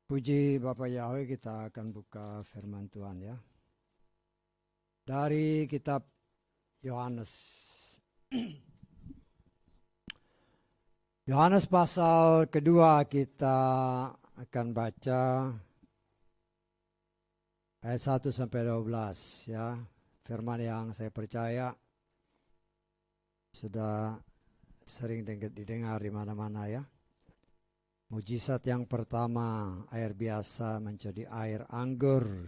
Puji Bapa Yahweh, kita akan buka firman Tuhan ya. Dari kitab Yohanes. Yohanes pasal kedua kita akan baca ayat 1 sampai 12 ya. Firman yang saya percaya sudah sering didengar di mana-mana ya. Mujizat yang pertama, air biasa menjadi air anggur.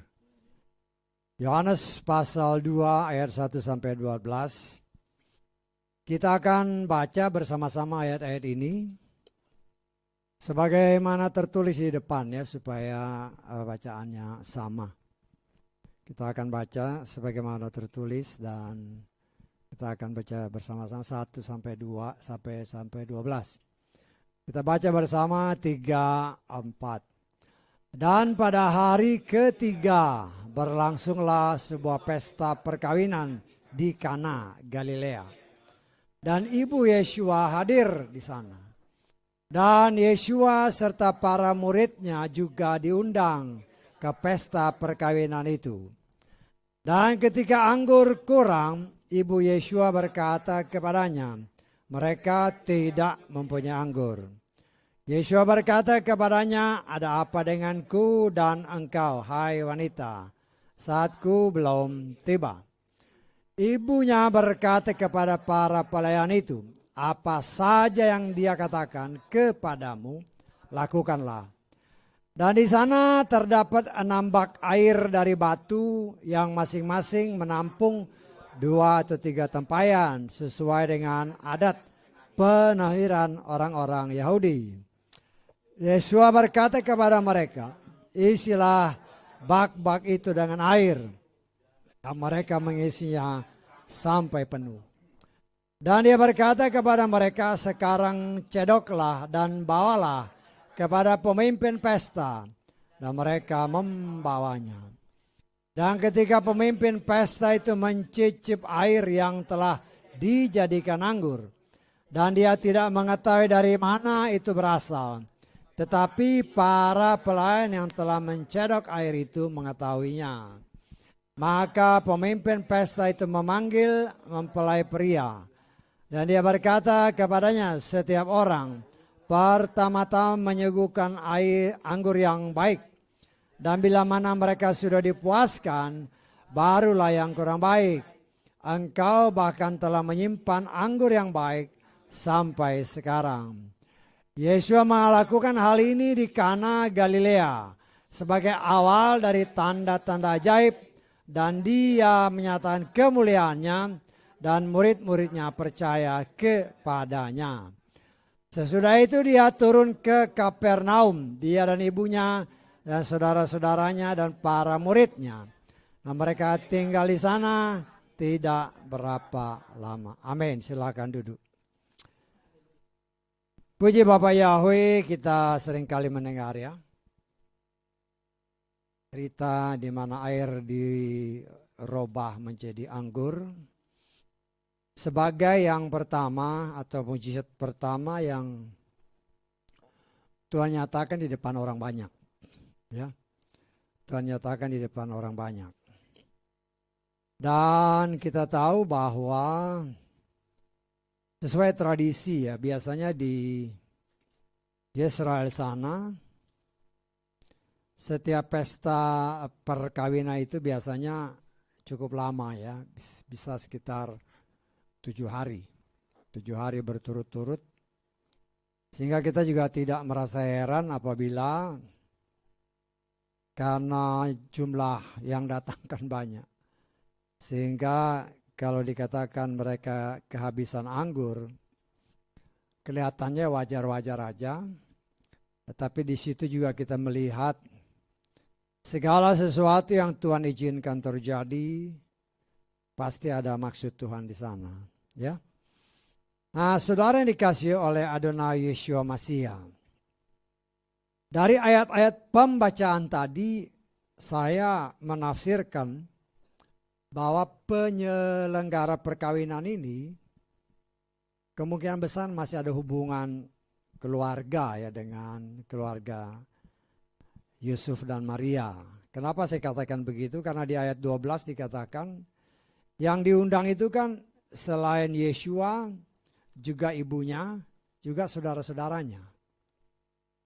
Yohanes pasal 2 ayat 1 sampai 12. Kita akan baca bersama-sama ayat-ayat ini. Sebagaimana tertulis di depan ya, supaya bacaannya sama. Kita akan baca sebagaimana tertulis dan kita akan baca bersama-sama 1 sampai 2 sampai 12. Kita baca bersama 3, 4. Dan pada hari ketiga berlangsunglah sebuah pesta perkawinan di Kana, Galilea. Dan ibu Yeshua hadir di sana. Dan Yeshua serta para muridnya juga diundang ke pesta perkawinan itu. Dan ketika anggur kurang, ibu Yeshua berkata kepadanya, mereka tidak mempunyai anggur. Yeshua berkata kepadanya, ada apa denganku dan engkau, hai wanita? Saatku belum tiba. Ibunya berkata kepada para pelayan itu, apa saja yang dia katakan kepadamu, lakukanlah. Dan di sana terdapat 6 bak air dari batu yang masing-masing menampung 2 atau 3 tempayan sesuai dengan adat penahiran orang-orang Yahudi. Yeshua berkata kepada mereka, isilah bak-bak itu dengan air. Dan mereka mengisinya sampai penuh. Dan dia berkata kepada mereka, sekarang cedoklah dan bawalah kepada pemimpin pesta. Dan mereka membawanya. Dan ketika pemimpin pesta itu mencicip air yang telah dijadikan anggur, dan dia tidak mengetahui dari mana itu berasal, tetapi para pelayan yang telah mencedok air itu mengetahuinya. Maka pemimpin pesta itu memanggil mempelai pria. Dan dia berkata kepadanya, setiap orang pertama-tama menyuguhkan air anggur yang baik. Dan bila mana mereka sudah dipuaskan, barulah yang kurang baik. Engkau bahkan telah menyimpan anggur yang baik sampai sekarang. Yeshua melakukan hal ini di Kana, Galilea sebagai awal dari tanda-tanda ajaib, dan dia menyatakan kemuliaannya dan murid-muridnya percaya kepadanya. Sesudah itu dia turun ke Kapernaum, dia dan ibunya dan saudara-saudaranya dan para muridnya. Nah, mereka tinggal di sana tidak berapa lama. Amin. Silakan duduk. Puji Bapak Yahweh, kita seringkali mendengar ya. Cerita di mana air dirubah menjadi anggur. Sebagai yang pertama atau mujizat pertama yang Tuhan nyatakan di depan orang banyak. Ya. Tuhan nyatakan di depan orang banyak. Dan kita tahu bahwa sesuai tradisi ya, biasanya di Israel sana, setiap pesta perkawinan itu biasanya cukup lama ya, bisa sekitar 7 hari. 7 hari berturut-turut. Sehingga kita juga tidak merasa heran apabila karena jumlah yang datang kan banyak. Sehingga kalau dikatakan mereka kehabisan anggur, kelihatannya wajar-wajar aja. Tetapi di situ juga kita melihat segala sesuatu yang Tuhan izinkan terjadi, pasti ada maksud Tuhan di sana. Ya. Nah, saudara yang dikasihi oleh Adonai Yeshua Mashiach, dari ayat-ayat pembacaan tadi, saya menafsirkan bahwa penyelenggara perkawinan ini kemungkinan besar masih ada hubungan keluarga ya dengan keluarga Yusuf dan Maria. Kenapa saya katakan begitu? Karena di ayat 12 dikatakan yang diundang itu kan selain Yeshua juga ibunya, juga saudara-saudaranya.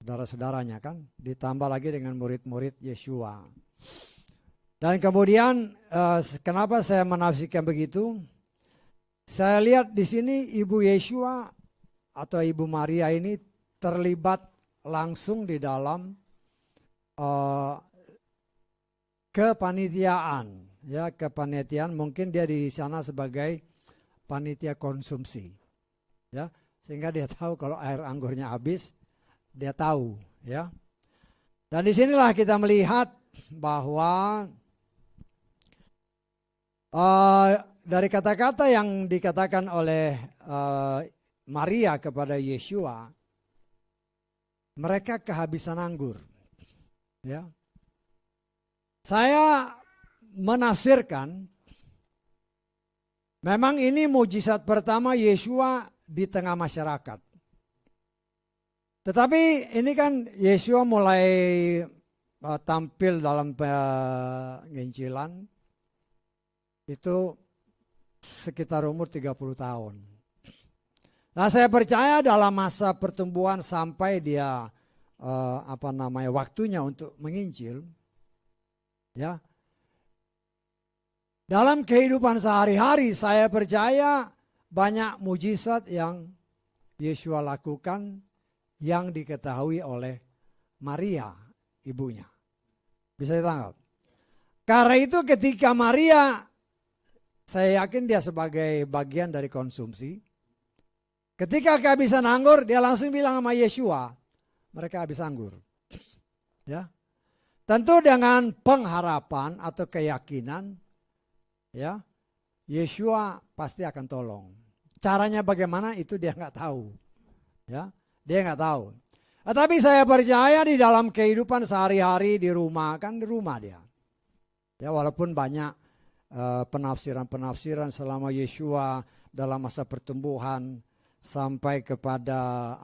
Saudara-saudaranya kan ditambah lagi dengan murid-murid Yeshua. Dan kemudian kenapa saya menafsirkan begitu? Saya lihat di sini ibu Yeshua atau ibu Maria ini terlibat langsung di dalam kepanitiaan, ya kepanitiaan. Mungkin dia di sana sebagai panitia konsumsi, ya sehingga dia tahu kalau air anggurnya habis, dia tahu, ya. Dan disinilah kita melihat bahwa dari kata-kata yang dikatakan oleh Maria kepada Yeshua, mereka kehabisan anggur. Ya, saya menafsirkan memang ini mujizat pertama Yeshua di tengah masyarakat. Tetapi ini kan Yeshua mulai tampil dalam penginjilan itu sekitar umur 30 tahun. Nah, saya percaya dalam masa pertumbuhan sampai dia waktunya untuk menginjil, ya. Dalam kehidupan sehari-hari saya percaya banyak mujizat yang Yeshua lakukan yang diketahui oleh Maria, ibunya. Bisa ditangkap? Karena itu ketika Maria, saya yakin dia sebagai bagian dari konsumsi. Ketika kehabisan anggur, dia langsung bilang sama Yeshua, mereka habis anggur. Ya. Tentu dengan pengharapan atau keyakinan, ya, Yeshua pasti akan tolong. Caranya bagaimana itu dia nggak tahu. Ya, dia nggak tahu. Tapi saya percaya di dalam kehidupan sehari-hari di rumah, kan di rumah dia. Ya, walaupun banyak penafsiran-penafsiran selama Yeshua dalam masa pertumbuhan sampai kepada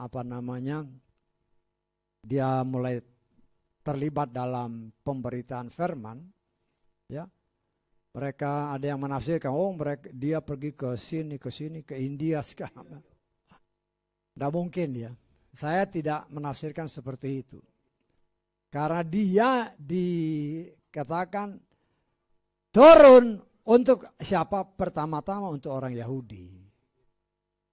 dia mulai terlibat dalam pemberitaan firman, ya. Mereka ada yang menafsirkan, dia pergi ke sini, ke India sekarang. Tidak mungkin dia. Saya tidak menafsirkan seperti itu. Karena dia dikatakan turun untuk siapa? Pertama-tama untuk orang Yahudi.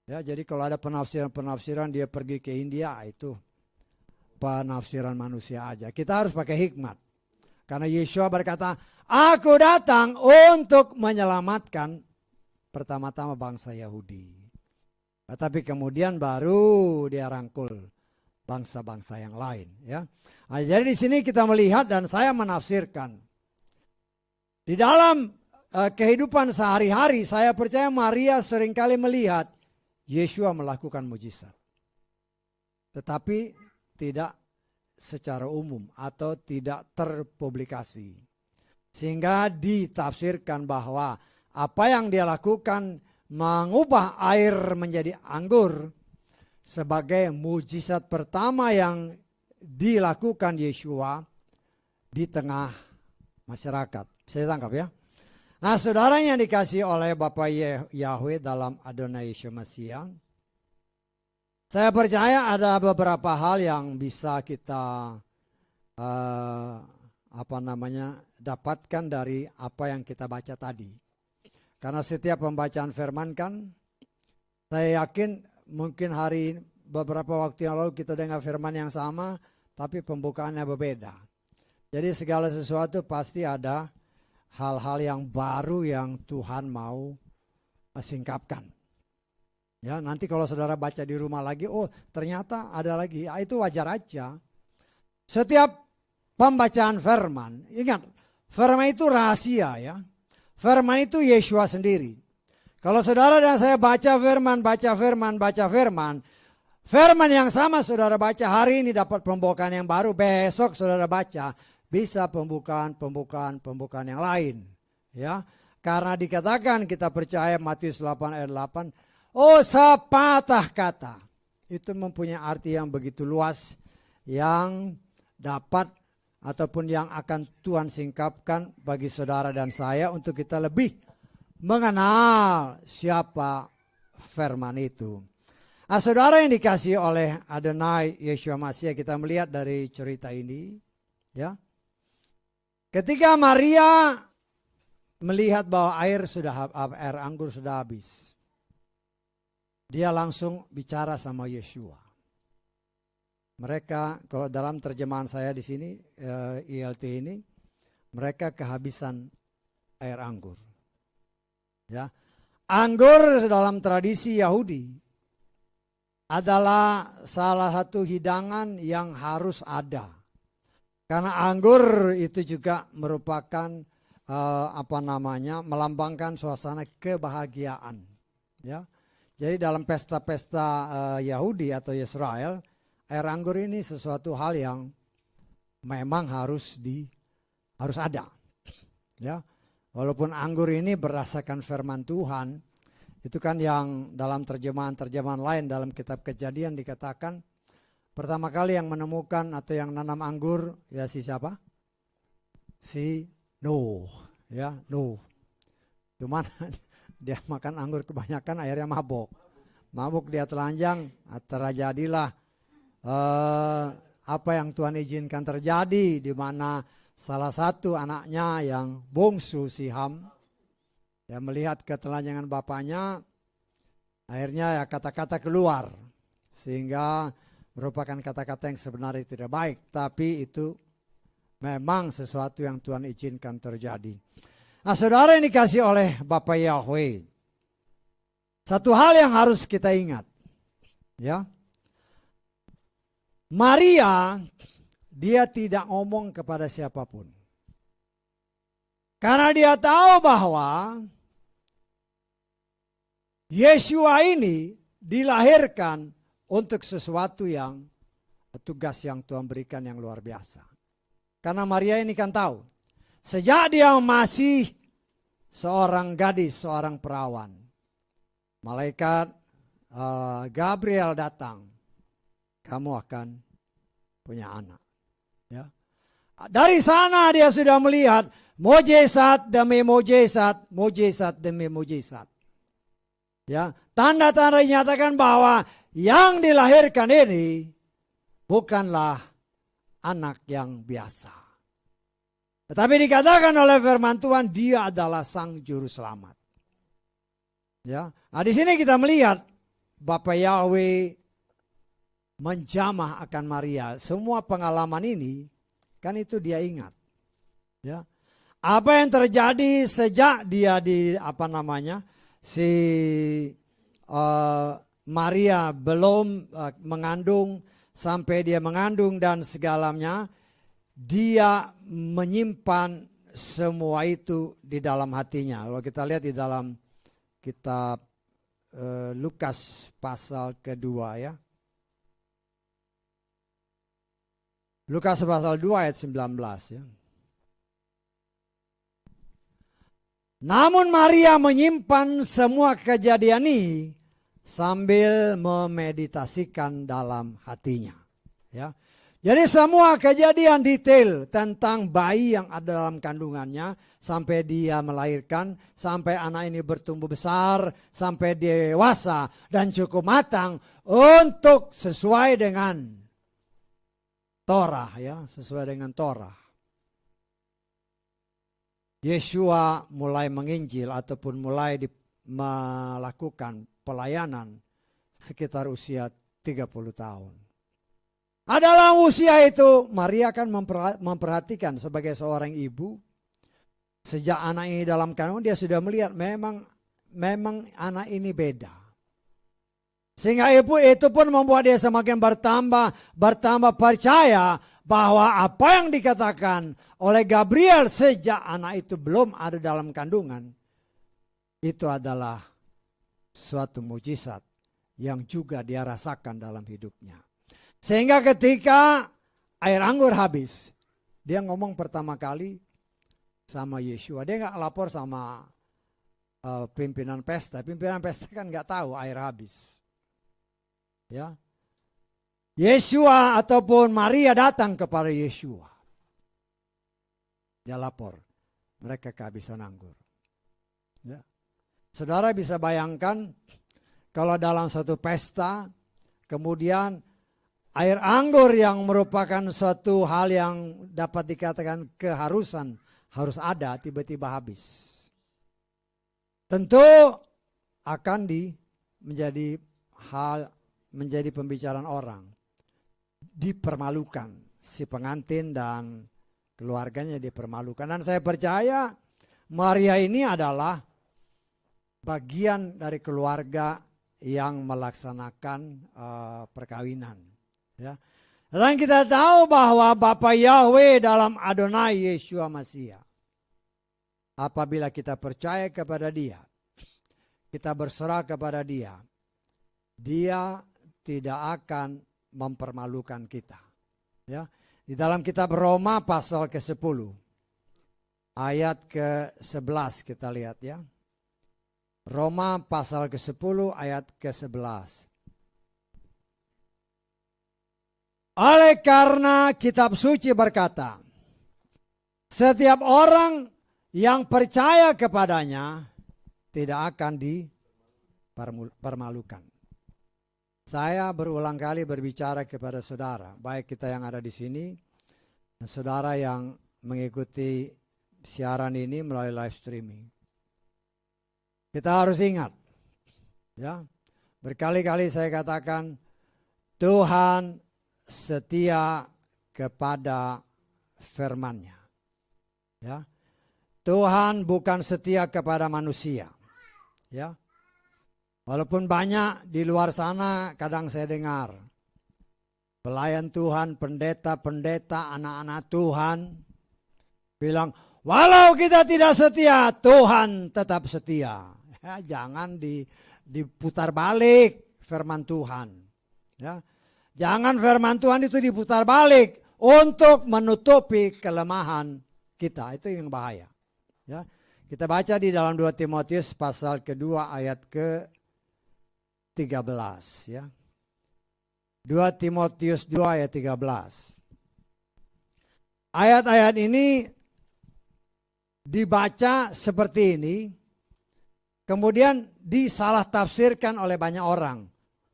Ya, jadi kalau ada penafsiran-penafsiran dia pergi ke India, itu penafsiran manusia aja. Kita harus pakai hikmat. Karena Yeshua berkata, aku datang untuk menyelamatkan pertama-tama bangsa Yahudi. Tapi kemudian baru dia rangkul bangsa-bangsa yang lain. Ya. Nah, jadi di sini kita melihat dan saya menafsirkan. Di dalam kehidupan sehari-hari saya percaya Maria seringkali melihat Yeshua melakukan mujizat. Tetapi tidak secara umum atau tidak terpublikasi. Sehingga ditafsirkan bahwa apa yang dia lakukan mengubah air menjadi anggur sebagai mujizat pertama yang dilakukan Yeshua di tengah masyarakat. Saya tangkap ya. Nah, saudara yang dikasih oleh Bapak Yahweh dalam Adonai Yeshua Mashiach, saya percaya ada beberapa hal yang bisa kita dapatkan dari apa yang kita baca tadi. Karena setiap pembacaan firman kan, saya yakin mungkin beberapa waktu yang lalu kita dengar firman yang sama, tapi pembukaannya berbeda. Jadi segala sesuatu pasti ada hal-hal yang baru yang Tuhan mau singkapkan. Ya, nanti kalau saudara baca di rumah lagi, ternyata ada lagi. Ya, itu wajar aja. Setiap pembacaan firman, ingat, firman itu rahasia ya. Firman itu Yeshua sendiri. Kalau saudara dan saya baca firman, firman yang sama saudara baca hari ini dapat pembukaan yang baru, besok saudara baca bisa pembukaan yang lain. Ya, karena dikatakan kita percaya Matius 8 ayat 8, Oh, sepatah kata. Itu mempunyai arti yang begitu luas yang dapat ataupun yang akan Tuhan singkapkan bagi saudara dan saya untuk kita lebih mengenal siapa firman itu. Nah, saudara yang dikasihi oleh Adonai Yeshua Mashiach, kita melihat dari cerita ini, ya. Ketika Maria melihat bahwa air anggur sudah habis, dia langsung bicara sama Yeshua. Mereka, kalau dalam terjemahan saya di sini, ILT ini, mereka kehabisan air anggur. Ya, anggur dalam tradisi Yahudi adalah salah satu hidangan yang harus ada. Karena anggur itu juga merupakan melambangkan suasana kebahagiaan. Ya, jadi dalam pesta-pesta Yahudi atau Israel, air anggur ini sesuatu hal yang memang harus ada. Ya, walaupun anggur ini berdasarkan firman Tuhan, itu kan yang dalam terjemahan lain dalam kitab Kejadian dikatakan pertama kali yang menemukan atau yang nanam anggur ya si siapa? Si Nuh, ya Nuh. Cuman dia makan anggur kebanyakan akhirnya mabuk. Mabuk dia telanjang, terjadilah apa yang Tuhan izinkan terjadi, di mana salah satu anaknya yang bungsu si Ham, ya melihat ketelanjangan bapaknya, akhirnya ya kata-kata keluar, sehingga merupakan kata-kata yang sebenarnya tidak baik, tapi itu memang sesuatu yang Tuhan izinkan terjadi. Nah, saudara yang dikasih oleh Bapa Yahweh, satu hal yang harus kita ingat, ya, Maria dia tidak ngomong kepada siapapun, karena dia tahu bahwa Yeshua ini dilahirkan untuk sesuatu yang tugas yang Tuhan berikan yang luar biasa. Karena Maria ini kan tahu, sejak dia masih seorang gadis, seorang perawan, malaikat Gabriel datang, kamu akan punya anak. Ya. Dari sana dia sudah melihat mujizat demi mujizat, mujizat demi mujizat. Ya, tanda-tanda dinyatakan bahwa yang dilahirkan ini bukanlah anak yang biasa. Tetapi dikatakan oleh firman Tuhan, dia adalah sang juru selamat. Ya, nah di sini kita melihat Bapa Yahweh menjamah akan Maria. Semua pengalaman ini kan itu dia ingat. Ya, apa yang terjadi sejak dia si Maria belum mengandung, sampai dia mengandung dan segalanya, dia menyimpan semua itu di dalam hatinya. Kalau kita lihat di dalam kitab Lukas pasal kedua, ya. Lukas pasal 2 ayat 19, ya. Namun Maria menyimpan semua kejadian ini sambil memeditasikan dalam hatinya. Ya. Jadi semua kejadian detail tentang bayi yang ada dalam kandungannya, sampai dia melahirkan, sampai anak ini bertumbuh besar, sampai dewasa dan cukup matang untuk sesuai dengan Torah, ya, sesuai dengan Torah. Yeshua mulai menginjil ataupun mulai melakukan pelayanan sekitar usia 30 tahun. Dalam usia itu Maria kan memperhatikan sebagai seorang ibu, sejak anak ini dalam kandungan dia sudah melihat memang anak ini beda. Sehingga ibu itu pun membuat dia semakin bertambah percaya bahwa apa yang dikatakan oleh Gabriel sejak anak itu belum ada dalam kandungan, itu adalah suatu mujizat yang juga dia rasakan dalam hidupnya. Sehingga ketika air anggur habis, dia ngomong pertama kali sama Yeshua. Dia nggak lapor sama pimpinan pesta. Pimpinan pesta kan nggak tahu air habis. Ya, Yesua ataupun Maria datang kepada Yesua. Dia lapor, mereka kehabisan anggur. Ya. Saudara bisa bayangkan kalau dalam satu pesta, kemudian air anggur yang merupakan suatu hal yang dapat dikatakan keharusan, harus ada, tiba-tiba habis. Tentu akan menjadi pembicaraan orang. Dipermalukan, si pengantin dan keluarganya dipermalukan. Dan saya percaya Maria ini adalah bagian dari keluarga yang melaksanakan perkawinan. Ya. Dan kita tahu bahwa Bapa Yahweh dalam Adonai Yeshua Mashiach. Apabila kita percaya kepada Dia, kita berserah kepada Dia, Dia tidak akan mempermalukan kita. Ya. Di dalam kitab Roma pasal ke-10 ayat ke-11 kita lihat ya. Roma pasal ke-10 ayat ke-11. Oleh karena kitab suci berkata, setiap orang yang percaya kepadanya tidak akan dipermalukan. Saya berulang kali berbicara kepada saudara, baik kita yang ada di sini, dan saudara yang mengikuti siaran ini melalui live streaming. Kita harus ingat, ya, berkali-kali saya katakan, Tuhan setia kepada firman-Nya. Ya, Tuhan bukan setia kepada manusia. Ya. Walaupun banyak di luar sana kadang saya dengar pelayan Tuhan, pendeta-pendeta, anak-anak Tuhan bilang, walau kita tidak setia, Tuhan tetap setia. Ya, jangan diputar balik firman Tuhan. Ya. Jangan firman Tuhan itu diputar balik untuk menutupi kelemahan kita. Itu yang bahaya. Ya. Kita baca di dalam 2 Timotius pasal kedua ayat ke-13 ya. 2 Timotius 2 ayat 13. Ayat-ayat ini dibaca seperti ini, kemudian disalah tafsirkan oleh banyak orang.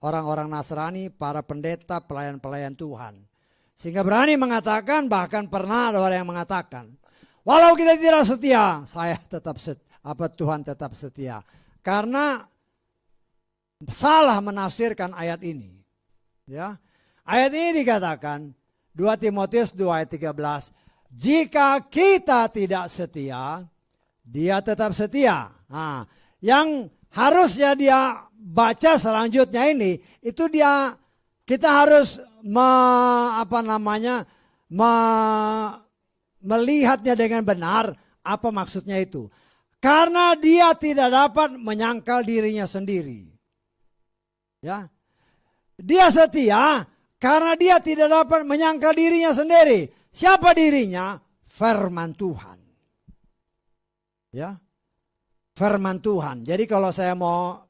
Orang-orang Nasrani, para pendeta, pelayan-pelayan Tuhan. Sehingga berani mengatakan, bahkan pernah ada orang yang mengatakan, walau kita tidak setia, Tuhan tetap setia. Karena salah menafsirkan ayat ini. Ya. Ayat ini dikatakan 2 Timotius 2 ayat 13, jika kita tidak setia, Dia tetap setia. Nah, yang harusnya dia baca selanjutnya ini, itu kita harus melihatnya dengan benar apa maksudnya itu. Karena dia tidak dapat menyangkal dirinya sendiri. Ya. Dia setia karena dia tidak dapat menyangkal dirinya sendiri. Siapa dirinya? Firman Tuhan. Ya. Firman Tuhan. Jadi kalau saya mau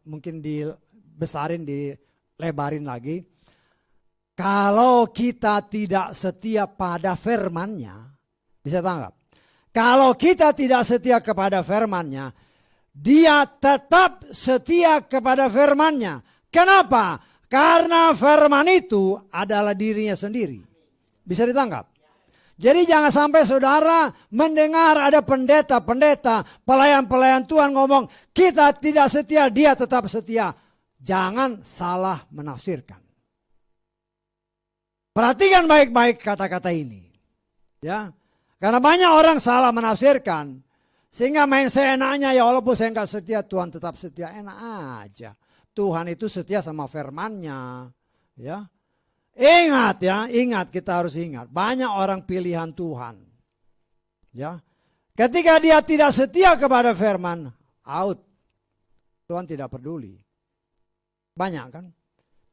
mungkin dibesarin, dilebarin lagi. Kalau kita tidak setia pada firman-Nya, bisa tangkap? Kalau kita tidak setia kepada firman-Nya, Dia tetap setia kepada firman-Nya. Kenapa? Karena firman itu adalah dirinya sendiri. Bisa ditangkap? Jadi jangan sampai saudara mendengar ada pendeta-pendeta, pelayan-pelayan Tuhan ngomong, kita tidak setia, Dia tetap setia. Jangan salah menafsirkan. Perhatikan baik-baik kata-kata ini. Ya. Karena banyak orang salah menafsirkan. Sehingga main seenaknya, ya walaupun saya nggak setia, Tuhan tetap setia. Enak aja. Tuhan itu setia sama firman-Nya. Ya. Ingat ya, ingat, kita harus ingat. Banyak orang pilihan Tuhan. Ya. Ketika dia tidak setia kepada firman, out. Tuhan tidak peduli. Banyak kan?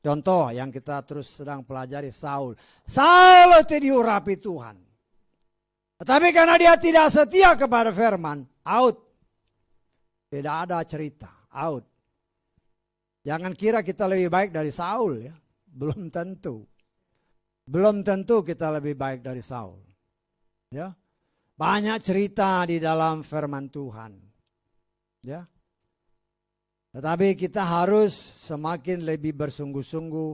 Contoh yang kita terus sedang pelajari, Saul. Saul itu diurapi Tuhan. Tetapi karena dia tidak setia kepada firman, out. Tidak ada cerita, out. Jangan kira kita lebih baik dari Saul ya. Belum tentu. Belum tentu kita lebih baik dari Saul. Ya. Banyak cerita di dalam firman Tuhan. Ya. Tetapi kita harus semakin lebih bersungguh-sungguh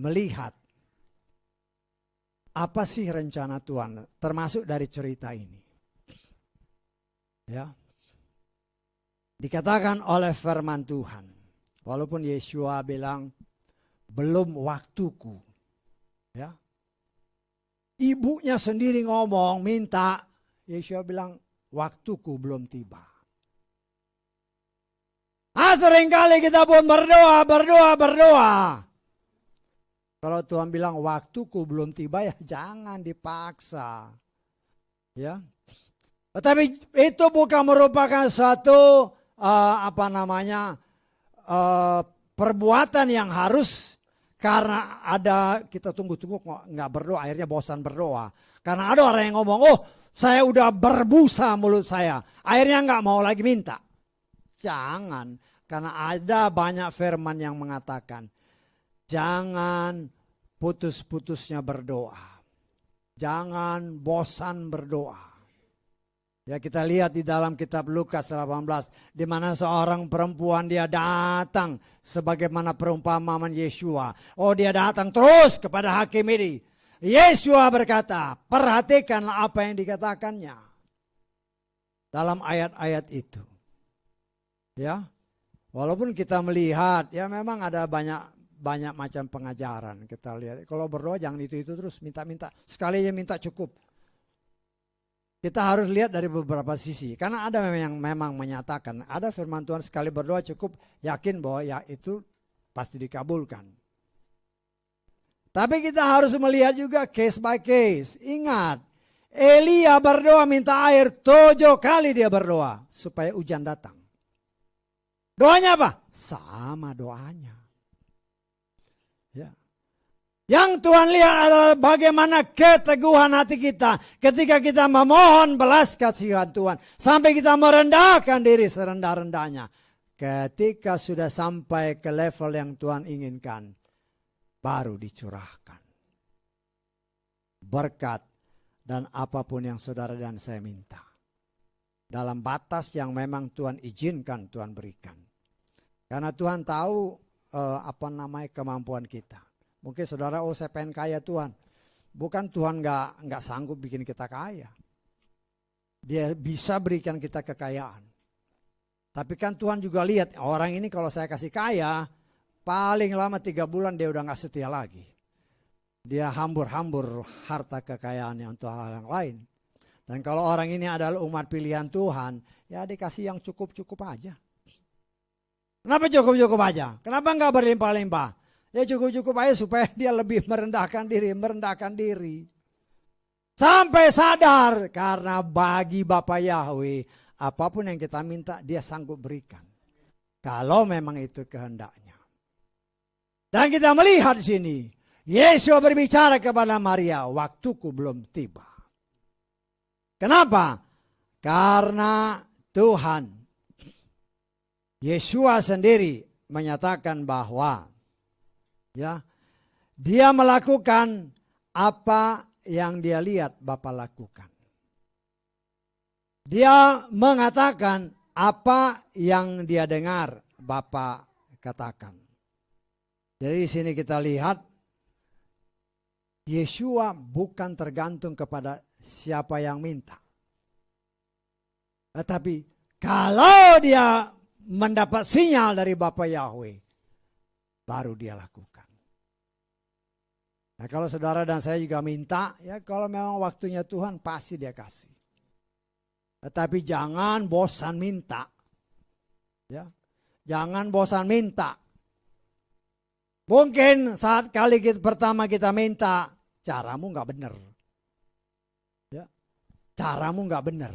melihat apa sih rencana Tuhan, termasuk dari cerita ini. Ya. Dikatakan oleh firman Tuhan. Walaupun Yeshua bilang, belum waktuku. Ya. Ibunya sendiri ngomong, minta. Yeshua bilang, waktuku belum tiba. Seringkali kita pun berdoa. Kalau Tuhan bilang, waktuku belum tiba, ya jangan dipaksa. Ya. Tetapi itu bukan merupakan suatu perbuatan yang harus karena ada kita tunggu-tunggu nggak berdoa, akhirnya bosan berdoa. Karena ada orang yang ngomong, oh saya udah berbusa mulut saya, akhirnya nggak mau lagi minta. Jangan, karena ada banyak firman yang mengatakan, jangan putus-putusnya berdoa, jangan bosan berdoa. Ya kita lihat di dalam kitab Lukas 18 di mana seorang perempuan dia datang sebagaimana perumpamaan Yeshua. Oh dia datang terus kepada hakim ini. Yeshua berkata, perhatikanlah apa yang dikatakannya dalam ayat-ayat itu. Ya. Walaupun kita melihat ya memang ada banyak macam pengajaran. Kita lihat kalau berdoa jangan itu terus minta-minta. Sekali aja minta cukup. Kita harus lihat dari beberapa sisi. Karena ada yang memang menyatakan, ada firman Tuhan sekali berdoa cukup yakin bahwa ya itu pasti dikabulkan. Tapi kita harus melihat juga case by case. Ingat, Elia berdoa minta air 7 kali dia berdoa supaya hujan datang. Doanya apa? Sama doanya. Ya. Yang Tuhan lihat adalah bagaimana keteguhan hati kita ketika kita memohon belas kasihan Tuhan. Sampai kita merendahkan diri serendah-rendahnya. Ketika sudah sampai ke level yang Tuhan inginkan, baru dicurahkan berkat dan apapun yang saudara dan saya minta. Dalam batas yang memang Tuhan izinkan, Tuhan berikan. Karena Tuhan tahu kemampuan kita. Mungkin saudara, oh saya pengen kaya Tuhan. Bukan Tuhan nggak sanggup bikin kita kaya. Dia bisa berikan kita kekayaan. Tapi kan Tuhan juga lihat, orang ini kalau saya kasih kaya, paling lama 3 bulan dia udah nggak setia lagi. Dia hambur-hambur harta kekayaannya untuk hal yang lain. Dan kalau orang ini adalah umat pilihan Tuhan, ya dikasih yang cukup-cukup aja. Kenapa cukup-cukup aja? Kenapa nggak berlimpah-limpah? Ya cukup-cukup aja supaya dia lebih merendahkan diri. Sampai sadar karena bagi Bapa Yahweh apapun yang kita minta dia sanggup berikan. Kalau memang itu kehendaknya. Dan kita melihat di sini, Yesus berbicara kepada Maria, waktuku belum tiba. Kenapa? Karena Tuhan, Yeshua sendiri menyatakan bahwa ya, dia melakukan apa yang dia lihat Bapa lakukan. Dia mengatakan apa yang dia dengar Bapa katakan. Jadi di sini kita lihat Yeshua bukan tergantung kepada siapa yang minta. Tetapi kalau dia mendapat sinyal dari Bapa Yahweh, baru dia lakukan. Nah kalau saudara dan saya juga minta, ya kalau memang waktunya Tuhan pasti dia kasih. Tetapi jangan bosan minta. Ya, jangan bosan minta. Mungkin saat kali pertama kita minta, caramu nggak benar. Ya, caramu nggak benar.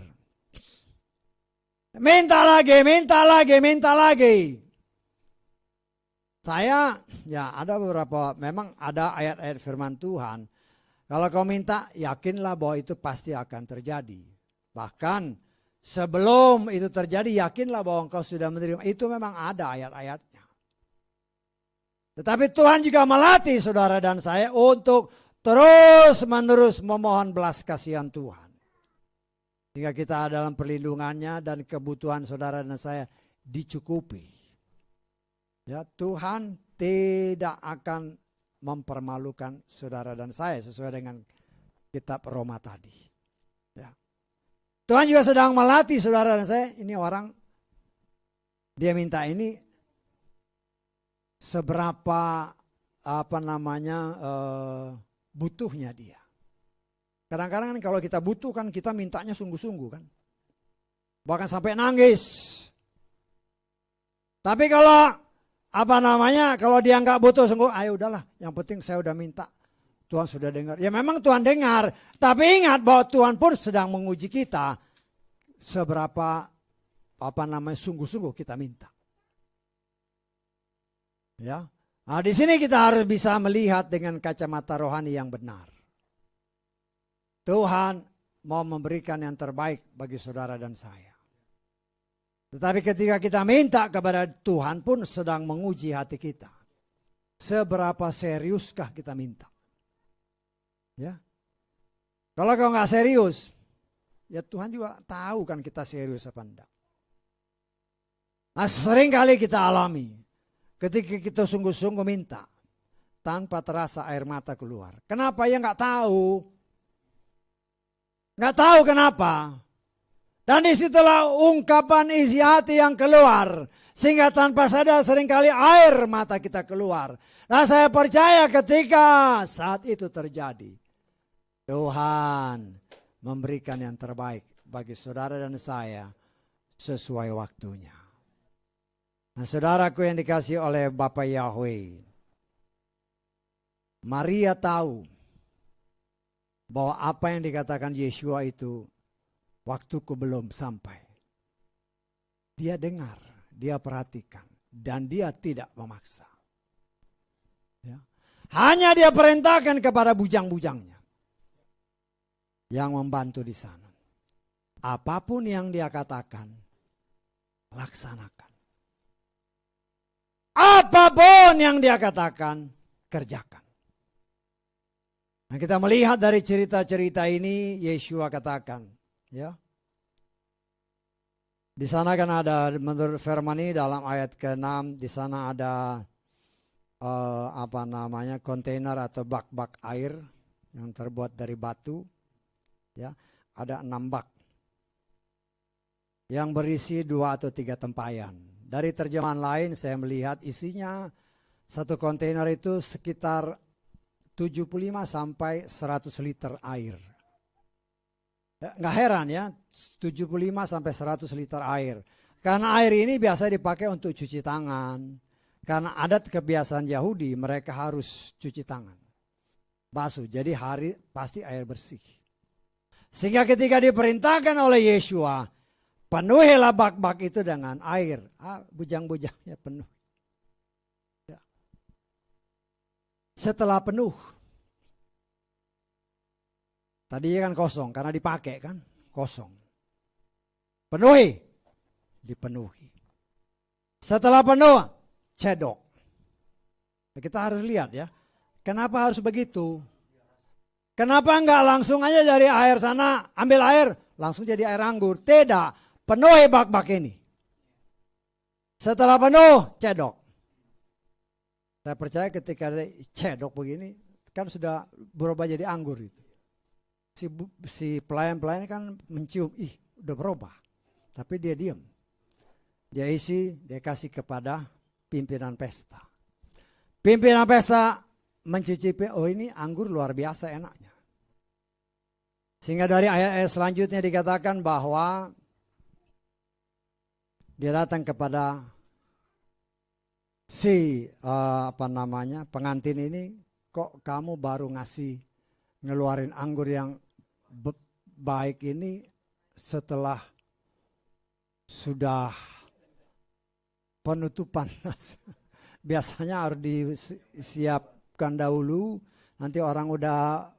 Minta lagi. Saya ya ada beberapa, memang ada ayat-ayat firman Tuhan. Kalau kau minta, yakinlah bahwa itu pasti akan terjadi. Bahkan sebelum itu terjadi yakinlah bahwa engkau sudah menerima. Itu memang ada ayat-ayatnya. Tetapi Tuhan juga melatih saudara dan saya untuk terus-menerus memohon belas kasihan Tuhan. Sehingga kita dalam perlindungannya dan kebutuhan saudara dan saya dicukupi. Ya, Tuhan tidak akan mempermalukan saudara dan saya sesuai dengan kitab Roma tadi. Ya. Tuhan juga sedang melatih saudara dan saya. Ini orang, dia minta ini seberapa butuhnya dia. Kadang-kadang kan kalau kita butuh kan kita mintanya sungguh-sungguh kan. Bahkan sampai nangis. Tapi kalau kalau dia nggak butuh sungguh, ayo udahlah, yang penting saya udah minta. Tuhan sudah dengar. Ya memang Tuhan dengar, tapi ingat bahwa Tuhan pun sedang menguji kita seberapa sungguh-sungguh kita minta. Ya. Nah, di sini kita harus bisa melihat dengan kacamata rohani yang benar. Tuhan mau memberikan yang terbaik bagi saudara dan saya. Tetapi ketika kita minta kepada Tuhan pun sedang menguji hati kita. Seberapa seriuskah kita minta? Ya. Kalau kau nggak serius, ya Tuhan juga tahu kan kita serius apa enggak. Nah, sering kali kita alami ketika kita sungguh-sungguh minta tanpa terasa air mata keluar. Kenapa? Ya nggak tahu. Nggak tahu kenapa. Dan disitulah ungkapan isi hati yang keluar. Sehingga tanpa sadar seringkali air mata kita keluar. Nah, saya percaya ketika saat itu terjadi, Tuhan memberikan yang terbaik bagi saudara dan saya sesuai waktunya. Nah, saudaraku yang dikasihi oleh Bapa Yahweh, Maria tahu bahwa apa yang dikatakan Yeshua itu waktuku belum sampai. Dia dengar, dia perhatikan, dan dia tidak memaksa. Ya. Hanya dia perintahkan kepada bujang-bujangnya yang membantu di sana. Apapun yang dia katakan, laksanakan. Apapun yang dia katakan, kerjakan. Nah, kita melihat dari cerita-cerita ini, Yeshua katakan, ya. Di sana kan ada menurut firman ini dalam ayat ke-6, di sana ada kontainer atau bak-bak air yang terbuat dari batu, ya. Ada 6 bak yang berisi 2 atau 3 tempayan. Dari terjemahan lain saya melihat isinya satu kontainer itu sekitar 75 sampai 100 liter air. Nggak heran ya, 75 sampai 100 liter air. Karena air ini biasa dipakai untuk cuci tangan. Karena adat kebiasaan Yahudi, mereka harus cuci tangan. Basuh, jadi pasti air bersih. Sehingga ketika diperintahkan oleh Yeshua, penuhilah bak-bak itu dengan air. Bujang-bujangnya penuh. Setelah penuh, tadi kan kosong karena dipakai kan, kosong. Penuhi, dipenuhi. Setelah penuh, cedok. Kita harus lihat ya, kenapa harus begitu? Kenapa enggak langsung aja dari air sana, ambil air, langsung jadi air anggur? Tidak, penuhi bak-bak ini. Setelah penuh, cedok. Saya percaya ketika cedok begini, kan sudah berubah jadi anggur itu. Si pelayan-pelayan kan mencium, udah berubah. Tapi dia diam. Dia isi, dia kasih kepada pimpinan pesta. Pimpinan pesta mencicipi, ini anggur luar biasa enaknya. Sehingga dari ayat-ayat selanjutnya dikatakan bahwa dia datang kepada pengantin ini, kok kamu baru ngeluarin anggur yang baik ini setelah sudah penutupan. Biasanya harus disiapkan dahulu, nanti orang udah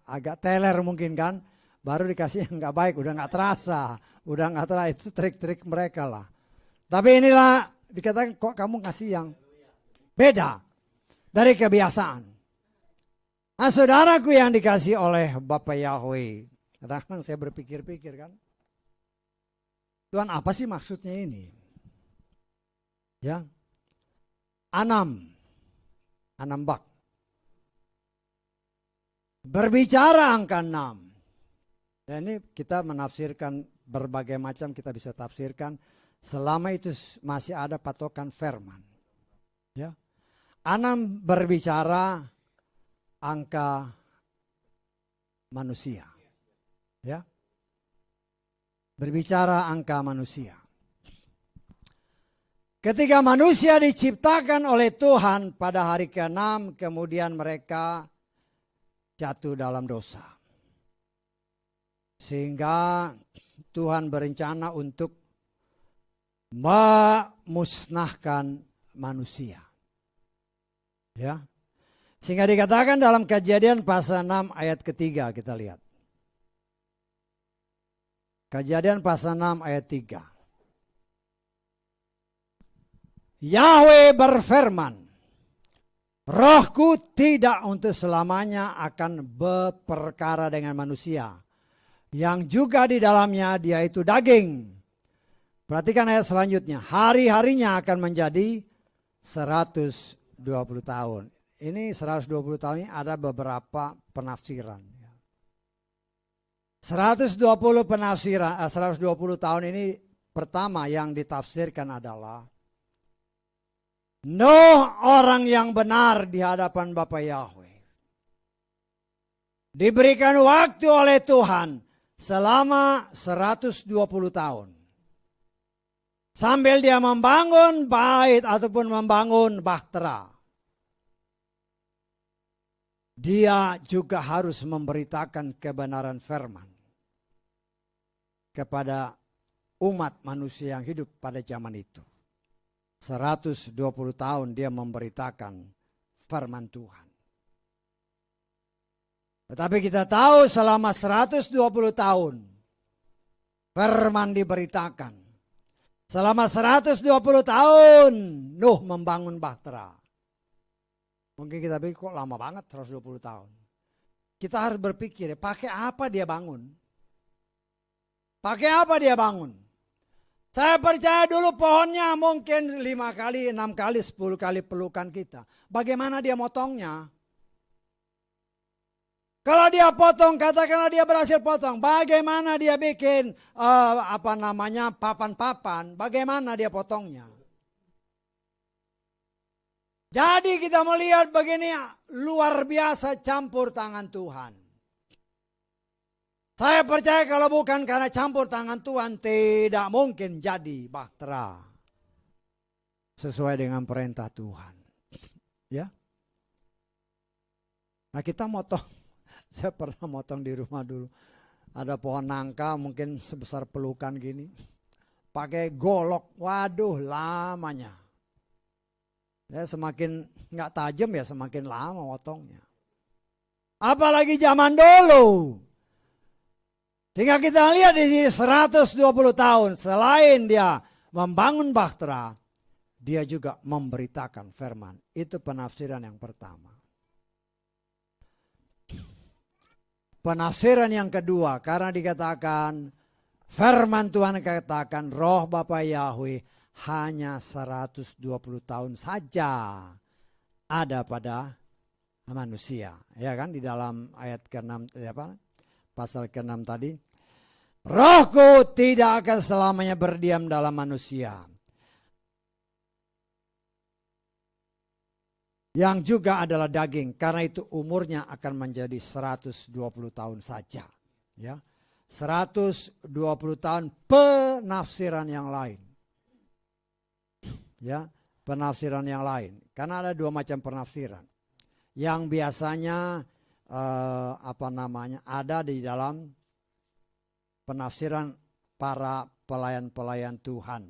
agak teler mungkin kan, Baru dikasih yang nggak baik, udah nggak terasa. Udah nggak terasa, itu trik-trik mereka lah. Tapi inilah dikatakan kok kamu kasih yang beda dari kebiasaan. Nah, saudaraku yang dikasih oleh Bapak Yahweh. Kadang-kadang saya berpikir-pikir kan. Tuhan apa sih maksudnya ini? Ya. Anam bak. Berbicara angka 6. Dan ini kita menafsirkan berbagai macam, kita bisa tafsirkan selama itu masih ada patokan firman. Ya. 6 berbicara angka manusia. Ya. Berbicara angka manusia. Ketika manusia diciptakan oleh Tuhan pada hari ke-6, kemudian mereka jatuh dalam dosa. Sehingga Tuhan berencana untuk memusnahkan manusia. Ya. Sehingga dikatakan dalam Kejadian pasal 6 ayat ketiga, kita lihat. Kejadian pasal 6 ayat 3. Yahweh berfirman, Rohku tidak untuk selamanya akan berperkara dengan manusia, yang juga di dalamnya dia itu daging. Perhatikan ayat selanjutnya. Hari-harinya akan menjadi 120 tahun. Ini 120 tahun ini ada beberapa penafsiran. 120 penafsiran, 120 tahun ini pertama yang ditafsirkan adalah Nuh orang yang benar di hadapan Bapa Yahweh. Diberikan waktu oleh Tuhan selama 120 tahun. Sambil dia membangun bait ataupun membangun bahtera. Dia juga harus memberitakan kebenaran firman kepada umat manusia yang hidup pada zaman itu. 120 tahun dia memberitakan firman Tuhan. Tetapi kita tahu selama 120 tahun firman diberitakan. Selama 120 tahun Nuh membangun bahtera. Mungkin kita pikir kok lama banget 120 tahun. Kita harus berpikir pakai apa dia bangun? Pakai apa dia bangun? Saya percaya dulu pohonnya mungkin 5 kali, 6 kali, 10 kali pelukan kita. Bagaimana dia motongnya? Kalau dia potong, katakanlah dia berhasil potong. Bagaimana dia bikin papan-papan? Bagaimana dia potongnya? Jadi kita melihat begini luar biasa campur tangan Tuhan. Saya percaya kalau bukan karena campur tangan Tuhan tidak mungkin jadi bahtera sesuai dengan perintah Tuhan. Ya. Nah kita motong, saya pernah motong di rumah dulu. Ada pohon nangka mungkin sebesar pelukan gini. Pakai golok, waduh lamanya. Ya semakin nggak tajam ya semakin lama motongnya. Apalagi zaman dulu. Sehingga kita lihat di 120 tahun selain dia membangun bahtera, dia juga memberitakan firman. Itu penafsiran yang pertama. Penafsiran yang kedua karena dikatakan firman Tuhan katakan roh Bapa Yahweh hanya 120 tahun saja ada pada manusia. Ya kan di dalam ayat ke-6 pasal ke-6 tadi. Rohku tidak akan selamanya berdiam dalam manusia. Yang juga adalah daging. Karena itu umurnya akan menjadi 120 tahun saja. Ya, 120 tahun penafsiran yang lain. Ya, penafsiran yang lain. Karena ada dua macam penafsiran. Yang biasanya ada di dalam penafsiran para pelayan-pelayan Tuhan.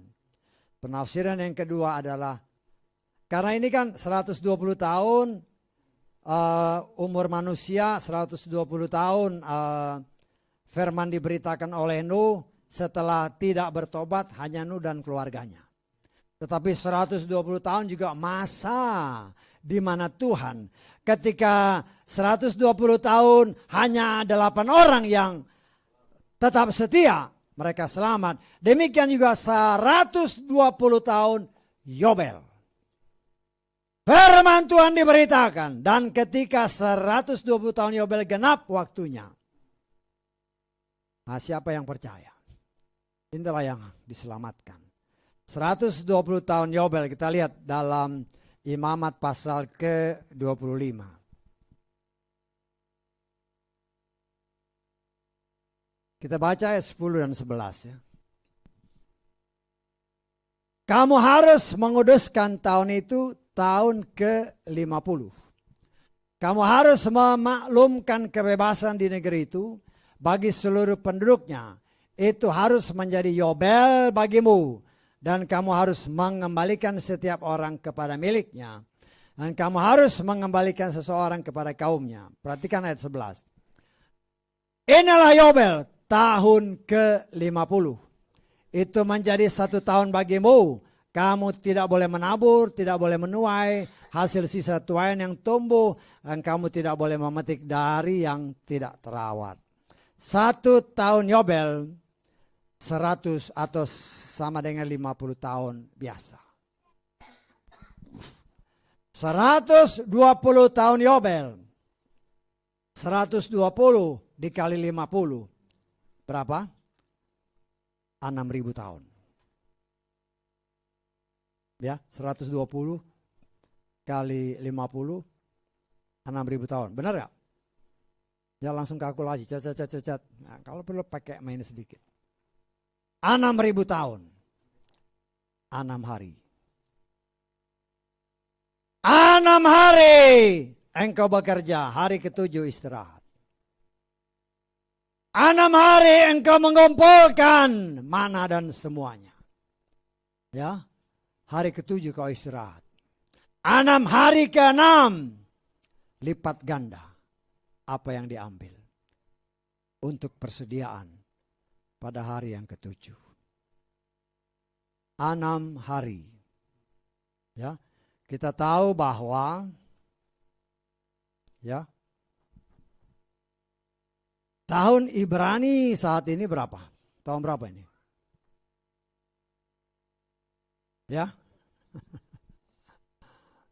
Penafsiran yang kedua adalah karena ini kan 120 tahun umur manusia, 120 tahun firman diberitakan oleh Nuh setelah tidak bertobat hanya Nuh dan keluarganya. Tetapi 120 tahun juga masa di mana Tuhan ketika 120 tahun hanya 8 orang yang tetap setia, mereka selamat. Demikian juga 120 tahun Yobel. Firman Tuhan diberitakan dan ketika 120 tahun Yobel genap waktunya. Nah, siapa yang percaya? Inilah yang diselamatkan. 120 tahun Yobel kita lihat dalam Imamat pasal ke-25. Kita baca ayat 10 dan 11 ya. Kamu harus menguduskan tahun itu tahun ke-50. Kamu harus memaklumkan kebebasan di negeri itu bagi seluruh penduduknya. Itu harus menjadi Yobel bagimu. Dan kamu harus mengembalikan setiap orang kepada miliknya. Dan kamu harus mengembalikan seseorang kepada kaumnya. Perhatikan ayat 11. Inilah Yobel tahun ke-50. Itu menjadi 1 tahun bagimu. Kamu tidak boleh menabur, tidak boleh menuai hasil sisa tuaian yang tumbuh. Dan kamu tidak boleh memetik dari yang tidak terawat. 1 tahun Yobel 100 atau sama dengan 50 tahun biasa. 120 tahun Yobel. 120 dikali 50. Berapa? 6.000 tahun. Ya, 120 kali 50 6.000 tahun. Benar gak? Ya langsung kalkulasi. Cat. Nah, kalau perlu pakai main sedikit. 6.000 tahun. 6 hari. 6 hari engkau bekerja, hari ke-7 istirahat. 6 hari engkau mengumpulkan mana dan semuanya. Ya, hari ke-7 kau istirahat. 6 hari ke-6 lipat ganda apa yang diambil untuk persediaan pada hari yang ke-7. 6 hari. Ya, kita tahu bahwa ya tahun Ibrani saat ini berapa? Tahun berapa ini? Ya.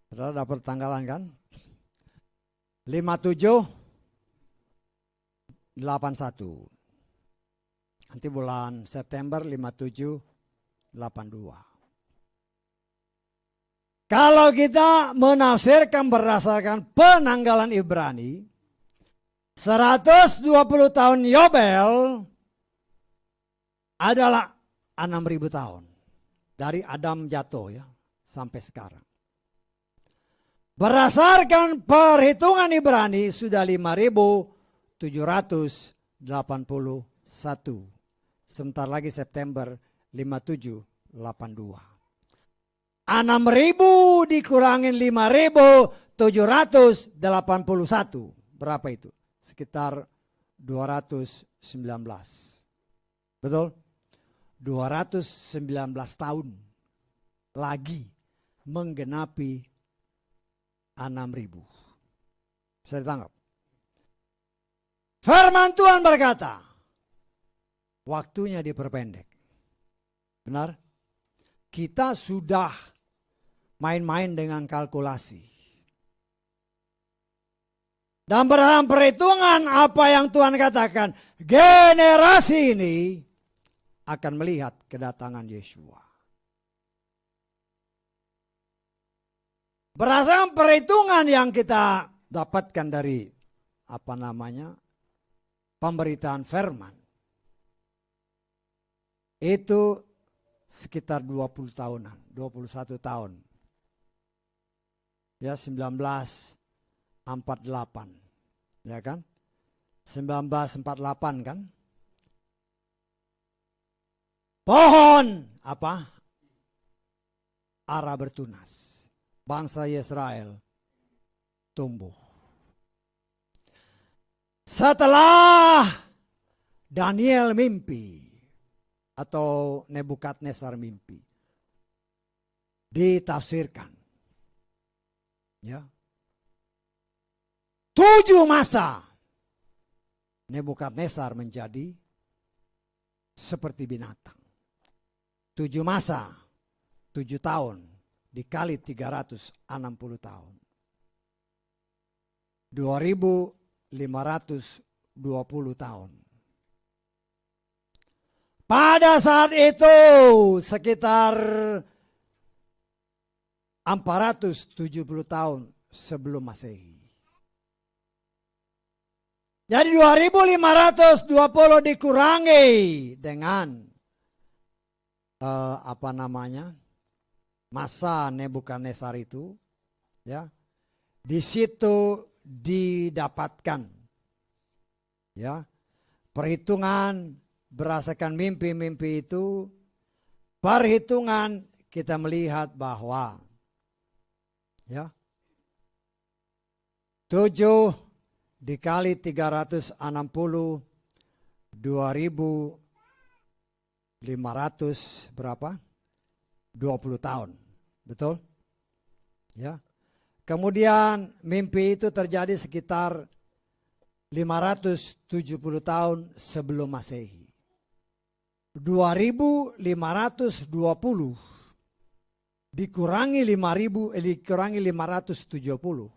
Saudara dapat tanggalan kan? 57 81. Nanti bulan September 57 82. Kalau kita menafsirkan berdasarkan penanggalan Ibrani, 120 tahun Yobel adalah 6.000 tahun. Dari Adam jatuh ya sampai sekarang. Berdasarkan perhitungan Ibrani sudah 5.781. Sebentar lagi September 5782. 6.000 dikurangin 5.781. Berapa itu? Sekitar 219. Betul? 219 tahun lagi menggenapi 6.000. Bisa ditangkap? Firman Tuhan berkata, waktunya diperpendek. Benar? Kita sudah main-main dengan kalkulasi. Dan dalam perhitungan apa yang Tuhan katakan, generasi ini akan melihat kedatangan Yeshua. Berdasarkan perhitungan yang kita dapatkan dari pemberitaan firman. Itu sekitar 20 tahunan, 21 tahun. Ya 1948. Ya kan? 1948 kan? Pohon ara bertunas. Bangsa Israel tumbuh. Setelah Daniel mimpi atau Nebukadnezar mimpi. Ditafsirkan. Ya. 7 masa Nebukadnezar menjadi seperti binatang. 7 masa, 7 tahun dikali 360 tahun. 2520 tahun. Pada saat itu sekitar 470 tahun sebelum Masehi. Jadi 2520 dikurangi dengan masa Nebukadnezar itu, ya. Di situ didapatkan, ya, perhitungan berdasarkan mimpi-mimpi itu. Perhitungan kita melihat bahwa, ya, 7 dikali 360, 2500 berapa? 20 tahun. Betul? Ya. Kemudian mimpi itu terjadi sekitar 570 tahun sebelum Masehi. 2520 dikurangi 570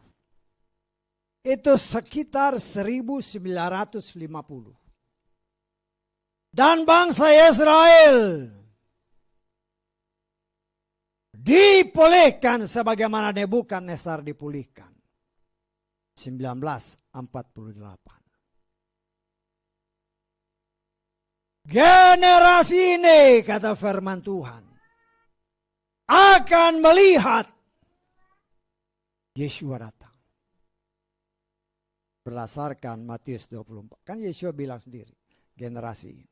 itu sekitar 1950. Dan bangsa Israel dipulihkan sebagaimana Nebukadnezar dipulihkan. 1948. Generasi ini, kata firman Tuhan, akan melihat Yeshua datang. Berdasarkan Matius 24. Kan Yeshua bilang sendiri, generasi ini.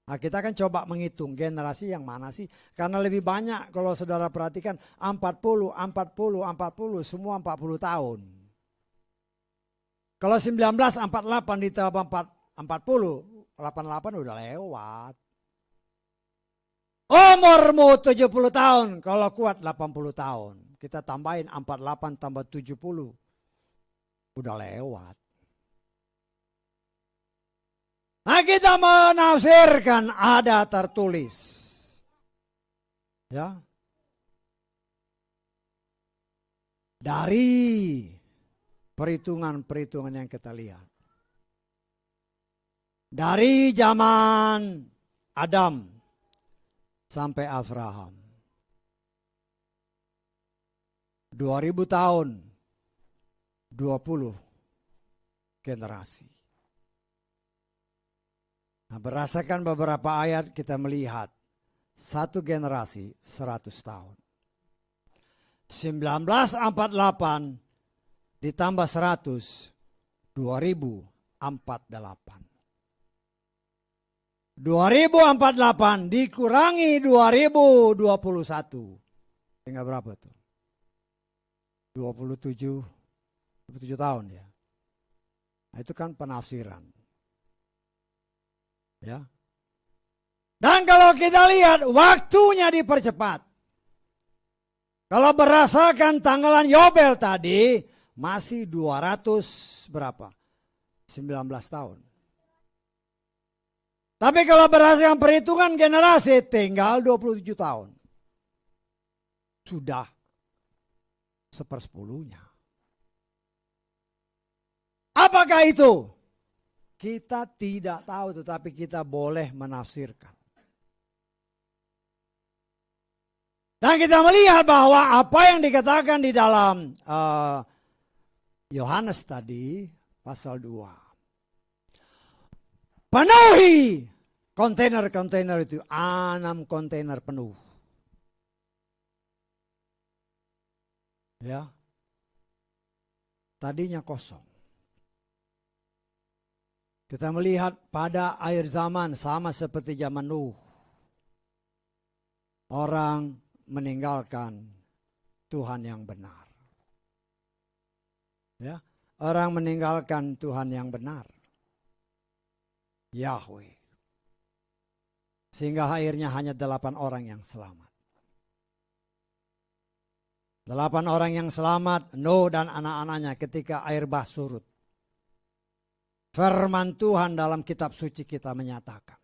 Nah, kita akan coba menghitung generasi yang mana sih. Karena lebih banyak kalau saudara perhatikan 40, semua 40 tahun. Kalau 1948 ditambah 40, 88 udah lewat. Umurmu 70 tahun, kalau kuat 80 tahun. Kita tambahin 48 tambah 70, udah lewat. Nah, kita menafsirkan ada tertulis. Ya. Dari perhitungan-perhitungan yang kita lihat. Dari zaman Adam sampai Abraham. 2000 tahun, 20 generasi. Nah, berdasarkan beberapa ayat kita melihat satu generasi 100 tahun. 1948 ditambah 100, 2048. 2048 dikurangi 2021. Tinggal berapa tuh? 27 tahun ya. Nah, itu kan penafsiran. Ya. Dan kalau kita lihat waktunya dipercepat. Kalau berdasarkan tanggalan Yobel tadi masih 200 berapa? 19 tahun. Tapi kalau berdasarkan perhitungan generasi tinggal 27 tahun. Sudah 1/10-nya. Apakah itu? Kita tidak tahu, tetapi kita boleh menafsirkan. Dan kita melihat bahwa apa yang dikatakan di dalam Yohanes tadi, pasal 2. Penuhi kontainer-kontainer itu, 6 kontainer penuh. Ya. Tadinya kosong. Kita melihat pada akhir zaman sama seperti zaman Nuh. Orang meninggalkan Tuhan yang benar. Ya, orang meninggalkan Tuhan yang benar. Yahweh. Sehingga akhirnya hanya 8 orang yang selamat. 8 orang yang selamat, Nuh dan anak-anaknya ketika air bah surut. Firman Tuhan dalam kitab suci kita menyatakan.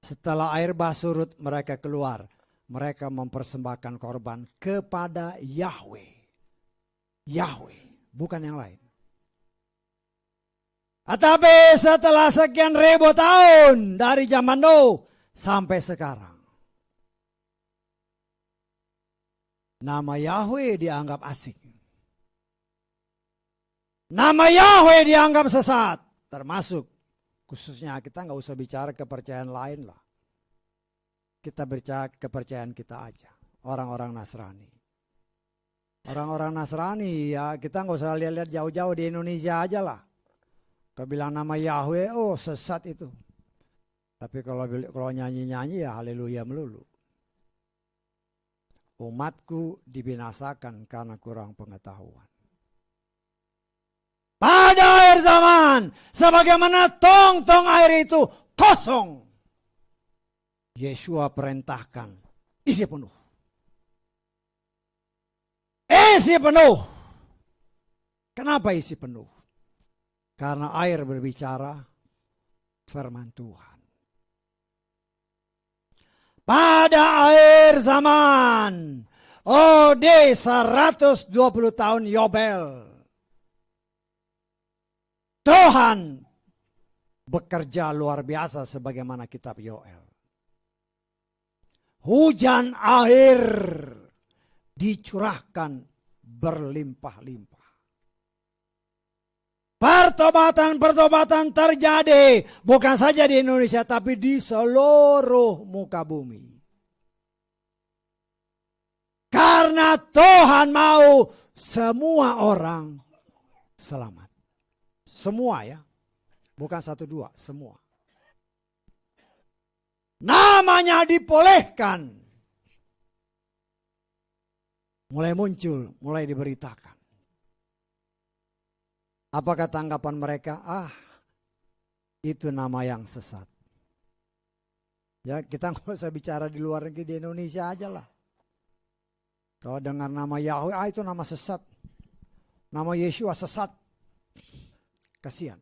Setelah air bah surut mereka keluar. Mereka mempersembahkan korban kepada Yahweh. Yahweh, bukan yang lain. Tetapi setelah sekian ribu tahun dari zaman Nuh sampai sekarang, nama Yahweh dianggap asing. Nama Yahweh dianggap sesat. Termasuk khususnya kita nggak usah bicara kepercayaan lain lah. Kita bicara kepercayaan kita aja. Orang-orang Nasrani. Orang-orang Nasrani ya kita nggak usah lihat-lihat jauh-jauh di Indonesia aja lah. Kau bilang nama Yahweh, oh sesat itu. Tapi kalau nyanyi-nyanyi ya haleluya melulu. Umatku dibinasakan karena kurang pengetahuan. Pada akhir zaman, sebagaimana tong-tong air itu kosong. Yesua perintahkan, isi penuh. Isi penuh. Kenapa isi penuh? Karena air berbicara firman Tuhan. Pada akhir zaman, OD 120 tahun Yobel, Tuhan bekerja luar biasa sebagaimana kitab Yoel. Hujan air dicurahkan berlimpah-limpah. Pertobatan-pertobatan terjadi bukan saja di Indonesia tapi di seluruh muka bumi. Karena Tuhan mau semua orang selamat. Semua ya. Bukan 1, 2, semua. Namanya dibolehkan. Mulai muncul, mulai diberitakan. Apakah tanggapan mereka? Itu nama yang sesat. Ya kita nggak usah bicara di luar negeri, di Indonesia aja lah. Kalau dengar nama Yahweh, itu nama sesat. Nama Yesua sesat. Kasihan.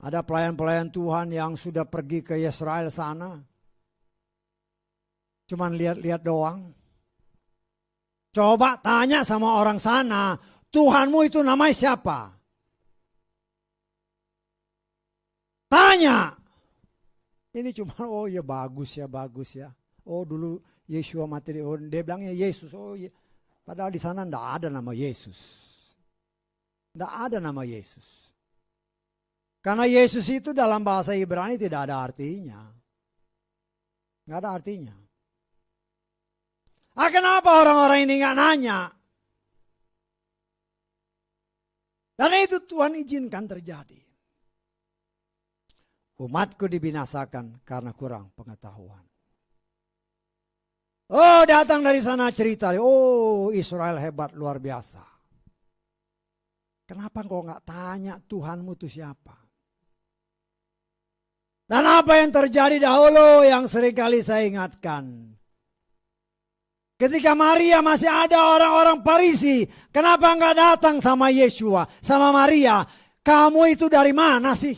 Ada pelayan-pelayan Tuhan yang sudah pergi ke Israel sana. Cuman lihat-lihat doang. Coba tanya sama orang sana. Tuhanmu itu namanya siapa? Tanya. Ini cuma oh ya bagus ya. Oh dulu Yesua mati. Oh, dia bilangnya Yesus. Oh ya. Padahal di sana tidak ada nama Yesus. Tidak ada nama Yesus. Karena Yesus itu dalam bahasa Ibrani tidak ada artinya. Nggak ada artinya. Kenapa orang-orang ini nggak nanya? Karena itu Tuhan izinkan terjadi. Umatku dibinasakan karena kurang pengetahuan. Oh datang dari sana cerita. Oh Israel hebat luar biasa. Kenapa kau nggak tanya Tuhanmu itu siapa? Dan apa yang terjadi dahulu yang seringkali saya ingatkan. Ketika Maria masih ada orang-orang Farisi, kenapa enggak datang sama Yesua, sama Maria? Kamu itu dari mana sih?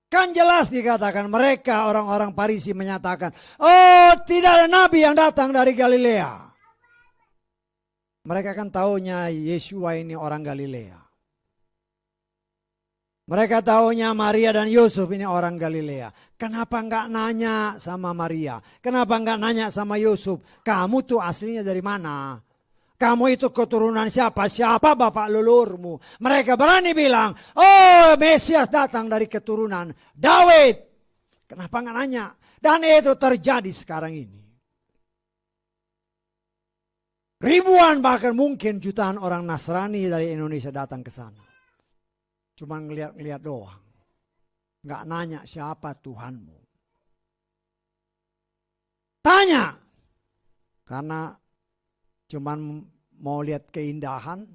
Kan jelas dikatakan mereka orang-orang Farisi menyatakan, oh tidak ada nabi yang datang dari Galilea. Mereka kan taunya Yesua ini orang Galilea. Mereka taunya Maria dan Yusuf ini orang Galilea. Kenapa enggak nanya sama Maria? Kenapa enggak nanya sama Yusuf? Kamu tuh aslinya dari mana? Kamu itu keturunan siapa? Siapa bapak leluhurmu? Mereka berani bilang, oh Mesias datang dari keturunan Daud. Kenapa enggak nanya? Dan itu terjadi sekarang ini. Ribuan bahkan mungkin jutaan orang Nasrani dari Indonesia datang ke sana. Cuma ngeliat-ngeliat doang. Nggak nanya siapa Tuhanmu. Tanya. Karena cuman mau lihat keindahan.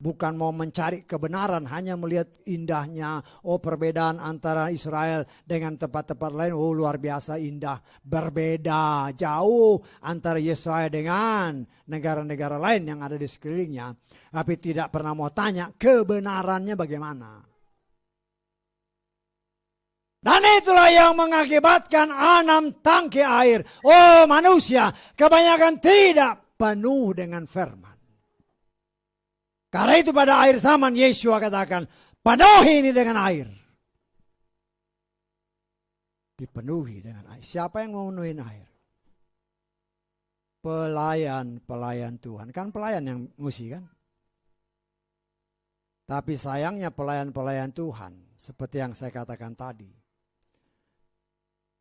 Bukan mau mencari kebenaran, hanya melihat indahnya. Oh, perbedaan antara Israel dengan tempat-tempat lain. Oh, luar biasa indah. Berbeda jauh antara Israel dengan negara-negara lain yang ada di sekelilingnya. Tapi tidak pernah mau tanya kebenarannya bagaimana. Dan itulah yang mengakibatkan 6 tangki air. Oh, manusia kebanyakan tidak penuh dengan firman. Karena itu pada akhir zaman Yesua katakan, penuhi ini dengan air. Dipenuhi dengan air. Siapa yang mau memenuhi air? Pelayan Tuhan. Kan pelayan yang ngisi kan? Tapi sayangnya pelayan Tuhan, seperti yang saya katakan tadi,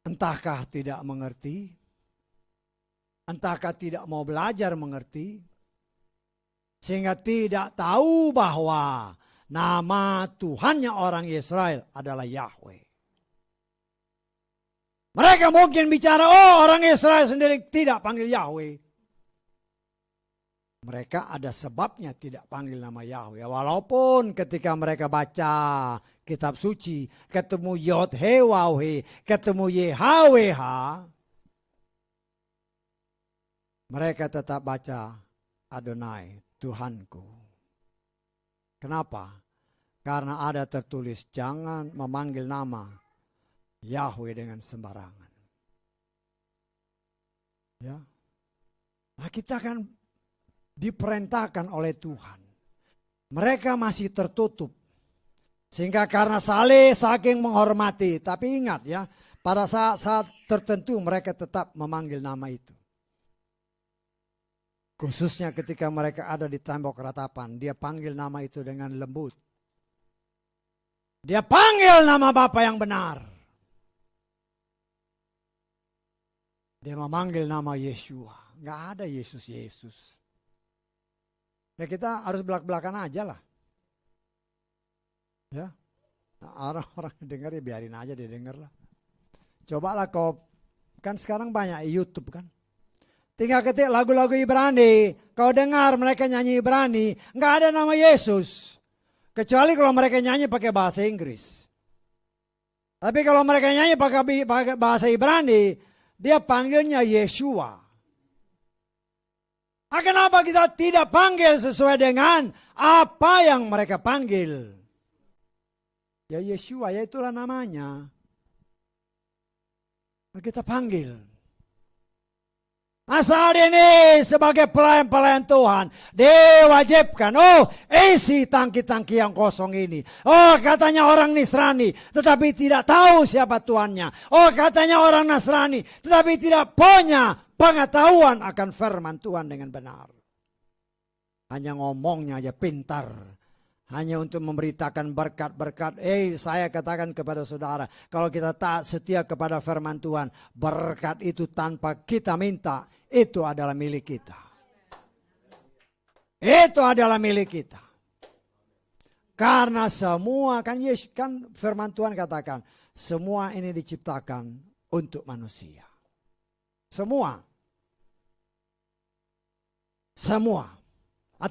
entahkah tidak mengerti, entahkah tidak mau belajar mengerti, sehingga tidak tahu bahwa nama Tuhannya orang Israel adalah Yahweh. Mereka mungkin bicara, oh orang Israel sendiri tidak panggil Yahweh. Mereka ada sebabnya tidak panggil nama Yahweh. Walaupun ketika mereka baca kitab suci, ketemu Yod He Waw He, ketemu YHWH, mereka tetap baca Adonai, Tuhanku. Kenapa? Karena ada tertulis, jangan memanggil nama Yahweh dengan sembarangan. Ya. Nah, kita kan diperintahkan oleh Tuhan. Mereka masih tertutup. Sehingga karena saking menghormati. Tapi ingat ya, pada saat tertentu mereka tetap memanggil nama itu. Khususnya ketika mereka ada di tembok ratapan, dia panggil nama itu dengan lembut. Dia panggil nama Bapa yang benar. Dia memanggil nama Yeshua. Nggak ada Yesus. Ya kita harus belak-belakan aja lah. Ya, nah, orang-orang dengar ya biarin aja dia dengar lah. Cobalah kau, kan sekarang banyak YouTube kan. Tinggal ketik lagu-lagu Ibrani, kau dengar mereka nyanyi Ibrani, nggak ada nama Yesus. Kecuali kalau mereka nyanyi pakai bahasa Inggris. Tapi kalau mereka nyanyi pakai bahasa Ibrani, dia panggilnya Yeshua. Kenapa kita tidak panggil sesuai dengan apa yang mereka panggil? Ya Yeshua, ya itulah namanya. Kita panggil. Saat ini sebagai pelayan-pelayan Tuhan, diwajibkan, isi tangki-tangki yang kosong ini. Katanya orang Nasrani, tetapi tidak tahu siapa Tuhannya. Katanya orang Nasrani, tetapi tidak punya pengetahuan akan firman Tuhan dengan benar. Hanya ngomongnya aja pintar. Hanya untuk memberitakan berkat-berkat. Saya katakan kepada saudara, kalau kita tak setia kepada firman Tuhan, berkat itu tanpa kita minta, itu adalah milik kita. Itu adalah milik kita. Karena semua, kan firman Tuhan katakan, semua ini diciptakan untuk manusia. Semua.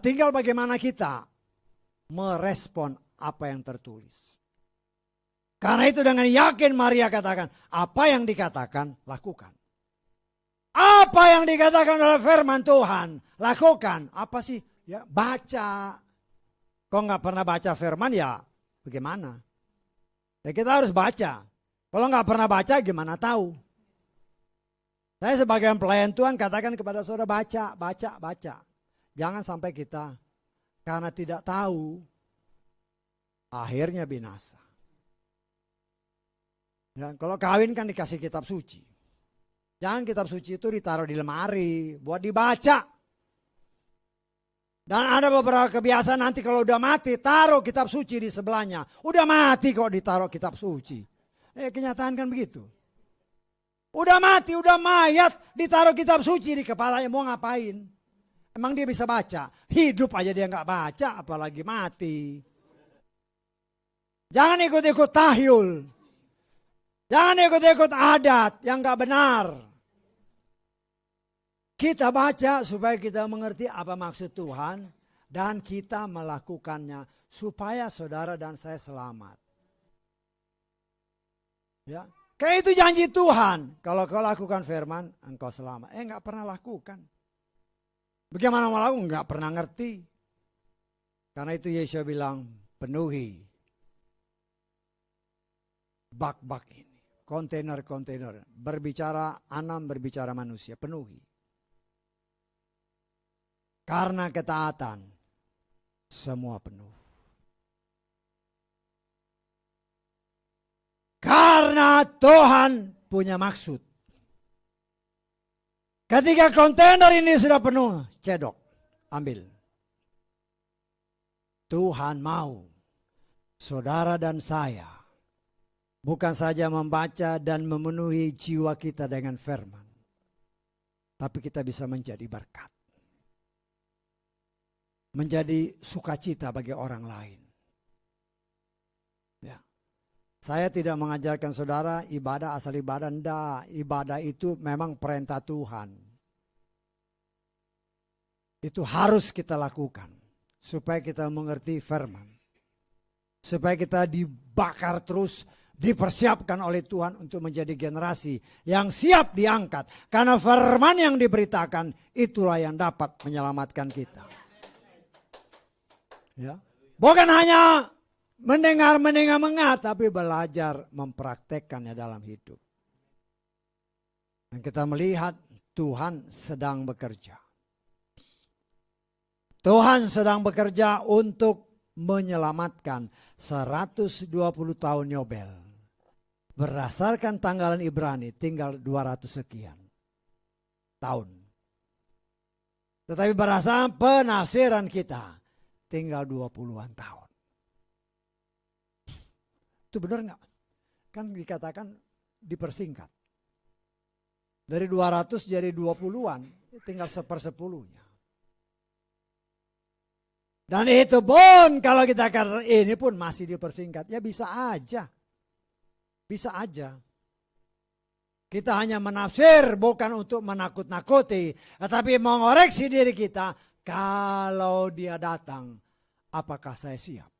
Tinggal bagaimana kita merespon apa yang tertulis. Karena itu dengan yakin Maria katakan, apa yang dikatakan, lakukan. Apa yang dikatakan oleh firman Tuhan, lakukan. Apa sih? Ya baca. Kok nggak pernah baca firman ya bagaimana? Ya kita harus baca. Kalau nggak pernah baca gimana tahu? Saya sebagai pelayan Tuhan katakan kepada saudara, baca. Jangan sampai kita karena tidak tahu, akhirnya binasa. Ya, kalau kawin kan dikasih kitab suci. Jangan kitab suci itu ditaruh di lemari, buat dibaca. Dan ada beberapa kebiasaan nanti kalau udah mati, taruh kitab suci di sebelahnya. Udah mati kok ditaruh kitab suci. Kenyataan kan begitu. Udah mati, udah mayat, ditaruh kitab suci di kepalanya, mau ngapain? Emang dia bisa baca? Hidup aja dia nggak baca, apalagi mati. Jangan ikut-ikut tahyul. Jangan ikut-ikut adat yang nggak benar. Kita baca supaya kita mengerti apa maksud Tuhan. dan kita melakukannya supaya saudara dan saya selamat. Ya, kayak itu janji Tuhan. Kalau kau lakukan firman, engkau selamat. Enggak pernah lakukan. Bagaimana mau lakukan? Enggak pernah ngerti. Karena itu Yesus bilang, penuhi bak-bak ini. Kontainer-kontainer. Berbicara Anam, berbicara manusia. Penuhi. Karena ketaatan, semua penuh. Karena Tuhan punya maksud. Ketika kontainer ini sudah penuh, cedok, ambil. Tuhan mau saudara dan saya bukan saja membaca dan memenuhi jiwa kita dengan firman, tapi kita bisa menjadi berkat. Menjadi sukacita bagi orang lain. Ya. Saya tidak mengajarkan saudara ibadah asal ibadah, enggak. Ibadah itu memang perintah Tuhan. Itu harus kita lakukan supaya kita mengerti firman. Supaya kita dibakar terus, dipersiapkan oleh Tuhan untuk menjadi generasi yang siap diangkat. Karena firman yang diberitakan itulah yang dapat menyelamatkan kita. Ya. Bukan hanya mendengar, tapi belajar mempraktekkannya dalam hidup. Dan kita melihat Tuhan sedang bekerja. Tuhan sedang bekerja untuk menyelamatkan 120 tahun Yobel. Berdasarkan tanggalan Ibrani tinggal 200 sekian tahun. Tetapi berdasarkan penafsiran kita tinggal 20-an tahun. Itu benar nggak? Kan dikatakan dipersingkat. Dari 200 jadi 20-an, tinggal 1/10. Dan itu pun kalau kita katakan ini pun masih dipersingkat. Ya bisa aja. Bisa aja. Kita hanya menafsir bukan untuk menakut-nakuti. Tetapi mengoreksi diri kita. Kalau dia datang, apakah saya siap?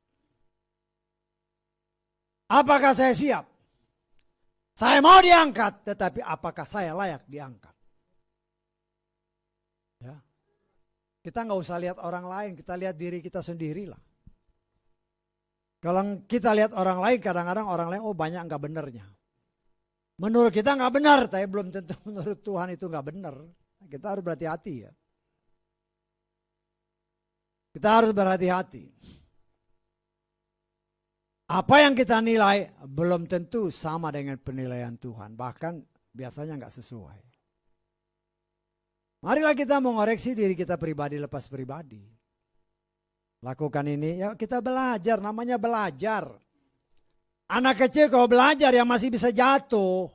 Apakah saya siap? Saya mau diangkat, tetapi apakah saya layak diangkat? Ya. Kita nggak usah lihat orang lain, kita lihat diri kita sendirilah. Kalau kita lihat orang lain, kadang-kadang orang lain, oh banyak nggak benernya. Menurut kita nggak benar, tapi belum tentu menurut Tuhan itu nggak benar. Kita harus berhati-hati ya. Kita harus berhati-hati. Apa yang kita nilai belum tentu sama dengan penilaian Tuhan. Bahkan biasanya nggak sesuai. Marilah kita mengoreksi diri kita pribadi lepas pribadi. Lakukan ini, ya kita belajar, namanya belajar. Anak kecil kalau belajar yang masih bisa jatuh.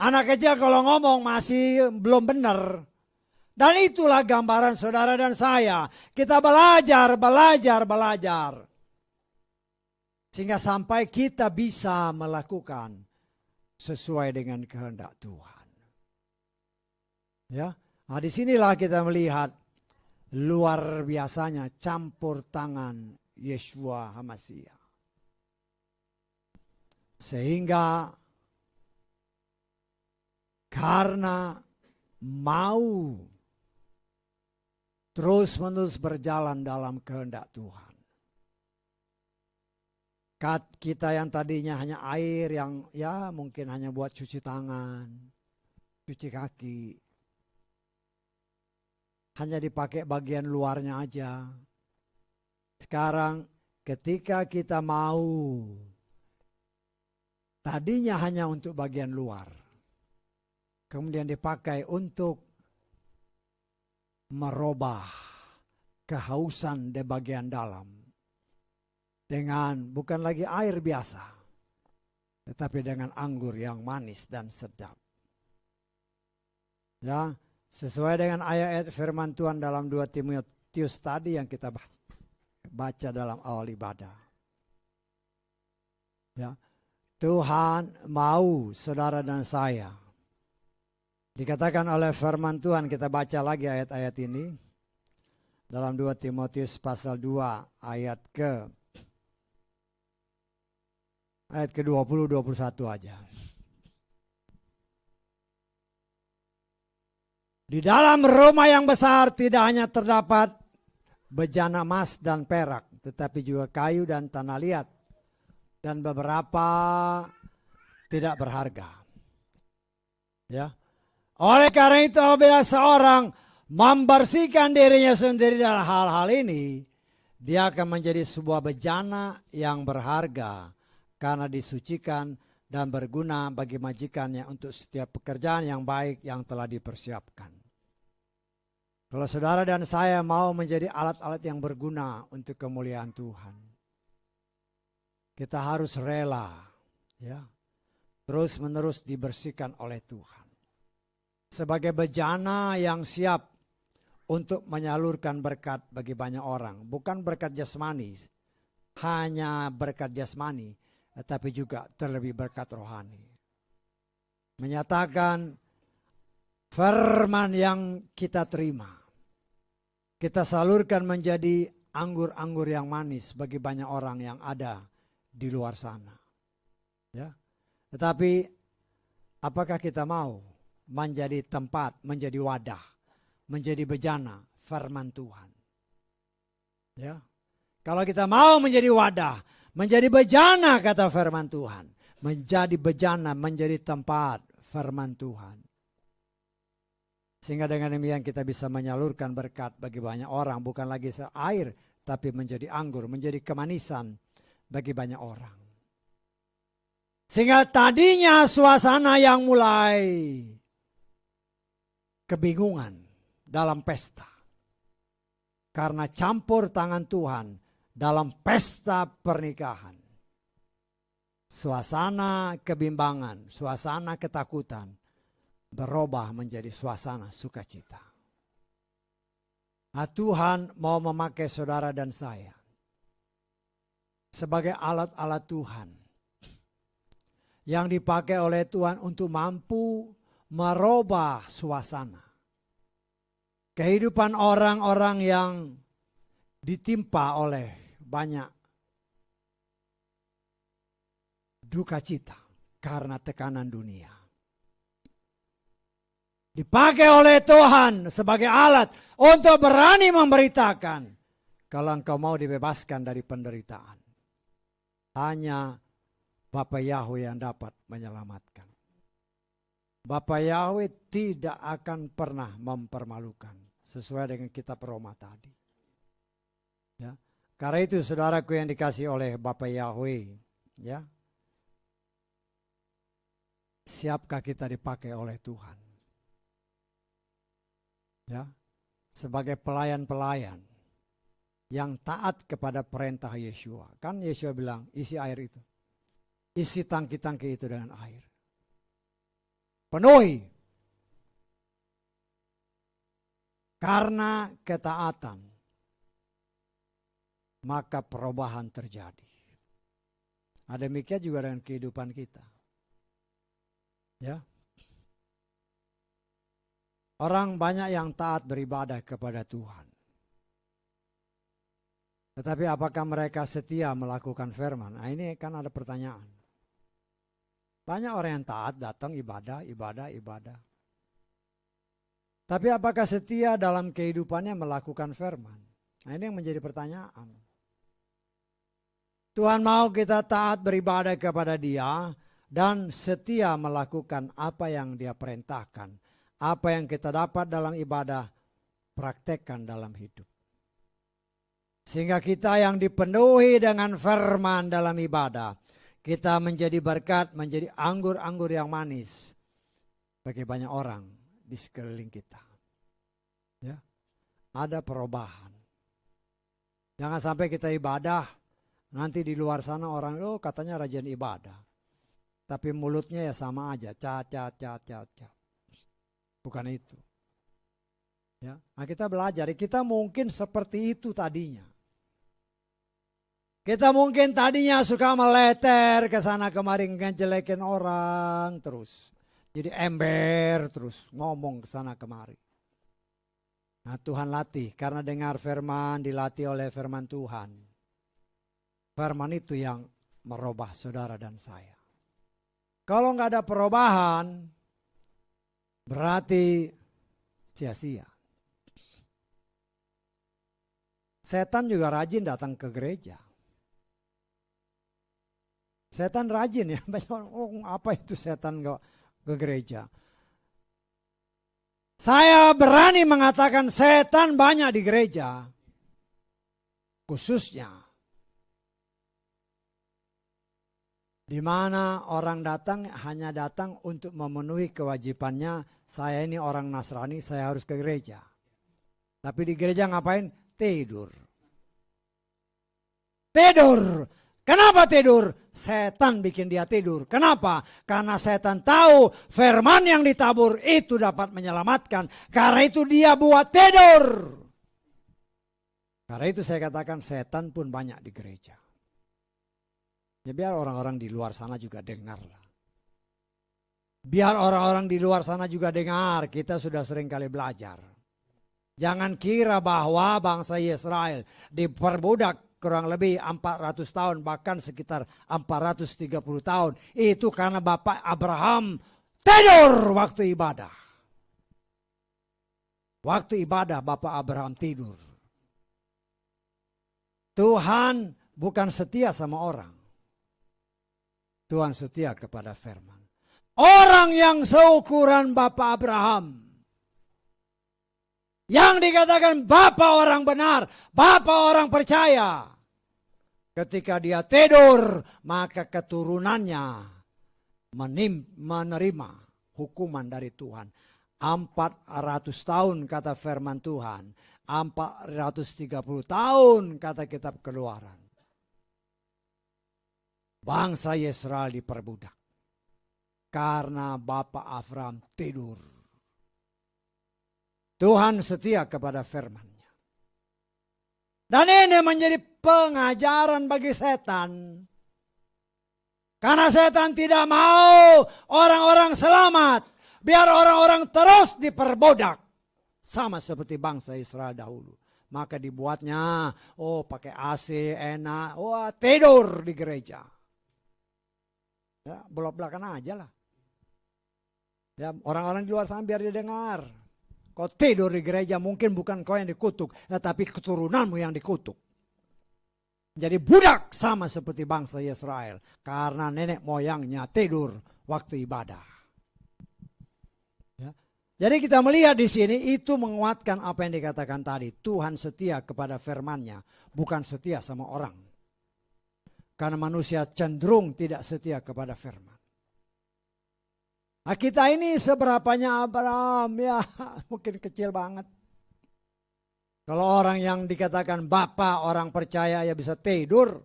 Anak kecil kalau ngomong masih belum benar. Dan itulah gambaran saudara dan saya. Kita belajar. Sehingga sampai kita bisa melakukan sesuai dengan kehendak Tuhan. Ya, nah disinilah kita melihat luar biasanya campur tangan Yeshua HaMashiach. Sehingga karena mau terus-menerus berjalan dalam kehendak Tuhan. Kita yang tadinya hanya air yang ya mungkin hanya buat cuci tangan, cuci kaki. Hanya dipakai bagian luarnya aja. Sekarang ketika kita mau, tadinya hanya untuk bagian luar. Kemudian dipakai untuk merubah kehausan di bagian dalam. Dengan bukan lagi air biasa, tetapi dengan anggur yang manis dan sedap. Ya, sesuai dengan ayat firman Tuhan dalam 2 Timotius tadi yang kita baca dalam awal ibadah. Ya, Tuhan mau saudara dan saya. Dikatakan oleh firman Tuhan, kita baca lagi ayat-ayat ini. Dalam 2 Timotius pasal 2 ayat ke-20 21 aja. Di dalam rumah yang besar tidak hanya terdapat bejana emas dan perak, tetapi juga kayu dan tanah liat, dan beberapa tidak berharga. Ya. Oleh karena itu, apabila seorang membersihkan dirinya sendiri dalam hal-hal ini, dia akan menjadi sebuah bejana yang berharga karena disucikan dan berguna bagi majikannya untuk setiap pekerjaan yang baik yang telah dipersiapkan. Kalau saudara dan saya mau menjadi alat-alat yang berguna untuk kemuliaan Tuhan, kita harus rela, ya, terus-menerus dibersihkan oleh Tuhan. Sebagai bejana yang siap untuk menyalurkan berkat bagi banyak orang. Bukan berkat jasmani, hanya berkat jasmani, tetapi juga terlebih berkat rohani. Menyatakan firman yang kita terima, kita salurkan menjadi anggur-anggur yang manis bagi banyak orang yang ada di luar sana. Ya. Tetapi apakah kita mau menjadi tempat, menjadi wadah, menjadi bejana firman Tuhan? Ya. Kalau kita mau menjadi wadah, menjadi bejana kata firman Tuhan, menjadi bejana, menjadi tempat firman Tuhan. Sehingga dengan demikian kita bisa menyalurkan berkat bagi banyak orang, bukan lagi air, tapi menjadi anggur, menjadi kemanisan bagi banyak orang. Sehingga tadinya suasana yang mulai kebingungan dalam pesta, karena campur tangan Tuhan dalam pesta pernikahan. Suasana kebimbangan, suasana ketakutan berubah menjadi suasana sukacita. Nah, Tuhan mau memakai saudara dan saya sebagai alat-alat Tuhan yang dipakai oleh Tuhan untuk mampu merubah suasana kehidupan orang-orang yang ditimpa oleh banyak duka cita karena tekanan dunia. Dipakai oleh Tuhan sebagai alat untuk berani memberitakan kalau engkau mau dibebaskan dari penderitaan. Hanya Bapa Yahweh yang dapat menyelamatkan. Bapa Yahweh tidak akan pernah mempermalukan, sesuai dengan kitab Roma tadi. Ya. Karena itu saudaraku yang dikasih oleh Bapa Yahweh, ya, siapkah kita dipakai oleh Tuhan? Ya, sebagai pelayan-pelayan yang taat kepada perintah Yeshua. Kan Yeshua bilang, isi air itu. Isi tangki-tangki itu dengan air. Penuhi. Karena ketaatan, maka perubahan terjadi. Nah, demikian juga dengan kehidupan kita. Ya. Orang banyak yang taat beribadah kepada Tuhan. Tetapi apakah mereka setia melakukan firman? Nah, ini kan ada pertanyaan. Banyak orang yang taat datang ibadah. Tapi apakah setia dalam kehidupannya melakukan firman? Nah, ini yang menjadi pertanyaan. Tuhan mau kita taat beribadah kepada Dia dan setia melakukan apa yang Dia perintahkan. Apa yang kita dapat dalam ibadah, praktekkan dalam hidup. Sehingga kita yang dipenuhi dengan firman dalam ibadah, kita menjadi berkat, menjadi anggur-anggur yang manis bagi banyak orang di sekeliling kita. Ya, ada perubahan. Jangan sampai kita ibadah, nanti di luar sana orang, oh katanya rajin ibadah. Tapi mulutnya ya sama aja, cat. Bukan itu. Ya, nah kita belajar, kita mungkin seperti itu tadinya. Kita mungkin tadinya suka meleter ke sana kemari ngejelekin orang terus. Jadi ember terus ngomong ke sana kemari. Nah, Tuhan latih, karena dengar firman, dilatih oleh firman Tuhan. Firman itu yang merubah saudara dan saya. Kalau nggak ada perubahan, berarti sia-sia. Setan juga rajin datang ke gereja. Setan rajin ya. Oh, apa itu setan ke gereja? Saya berani mengatakan setan banyak di gereja. Khususnya di mana orang datang hanya datang untuk memenuhi kewajibannya. Saya ini orang Nasrani, saya harus ke gereja. Tapi di gereja ngapain? Tidur. Tidur. Kenapa tidur? Setan bikin dia tidur. Kenapa? Karena setan tahu firman yang ditabur itu dapat menyelamatkan. Karena itu dia buat tidur. Karena itu saya katakan setan pun banyak di gereja. Ya biar orang-orang di luar sana juga dengar. Biar orang-orang di luar sana juga dengar. Kita sudah sering kali belajar. Jangan kira bahwa bangsa Israel diperbudak kurang lebih 400 tahun, bahkan sekitar 430 tahun. Itu karena Bapak Abraham tidur waktu ibadah. Waktu ibadah Bapak Abraham tidur. Tuhan bukan setia sama orang. Tuhan setia kepada firman. Orang yang seukuran Bapak Abraham, yang dikatakan Bapak orang benar, Bapak orang percaya. Ketika dia tidur, maka keturunannya menerima hukuman dari Tuhan. 400 tahun kata firman Tuhan. 430 tahun kata kitab Keluaran. Bangsa Israel diperbudak. Karena Bapak Abraham tidur. Tuhan setia kepada firman-Nya. Dan ini menjadi pengajaran bagi setan. Karena setan tidak mau orang-orang selamat. Biar orang-orang terus diperbudak. Sama seperti bangsa Israel dahulu. Maka dibuatnya, pakai AC enak, tidur di gereja. Ya, belak-belakan aja lah. Ya, orang-orang di luar sana biar dia dengar. Kau tidur di gereja mungkin bukan kau yang dikutuk, tetapi keturunanmu yang dikutuk. Jadi budak sama seperti bangsa Israel. Karena nenek moyangnya tidur waktu ibadah. Ya. Jadi kita melihat di sini itu menguatkan apa yang dikatakan tadi. Tuhan setia kepada firman-Nya, bukan setia sama orang. Karena manusia cenderung tidak setia kepada firman. Nah, kita ini seberapanya Abraham, ya mungkin kecil banget. Kalau orang yang dikatakan Bapak orang percaya ya bisa tidur.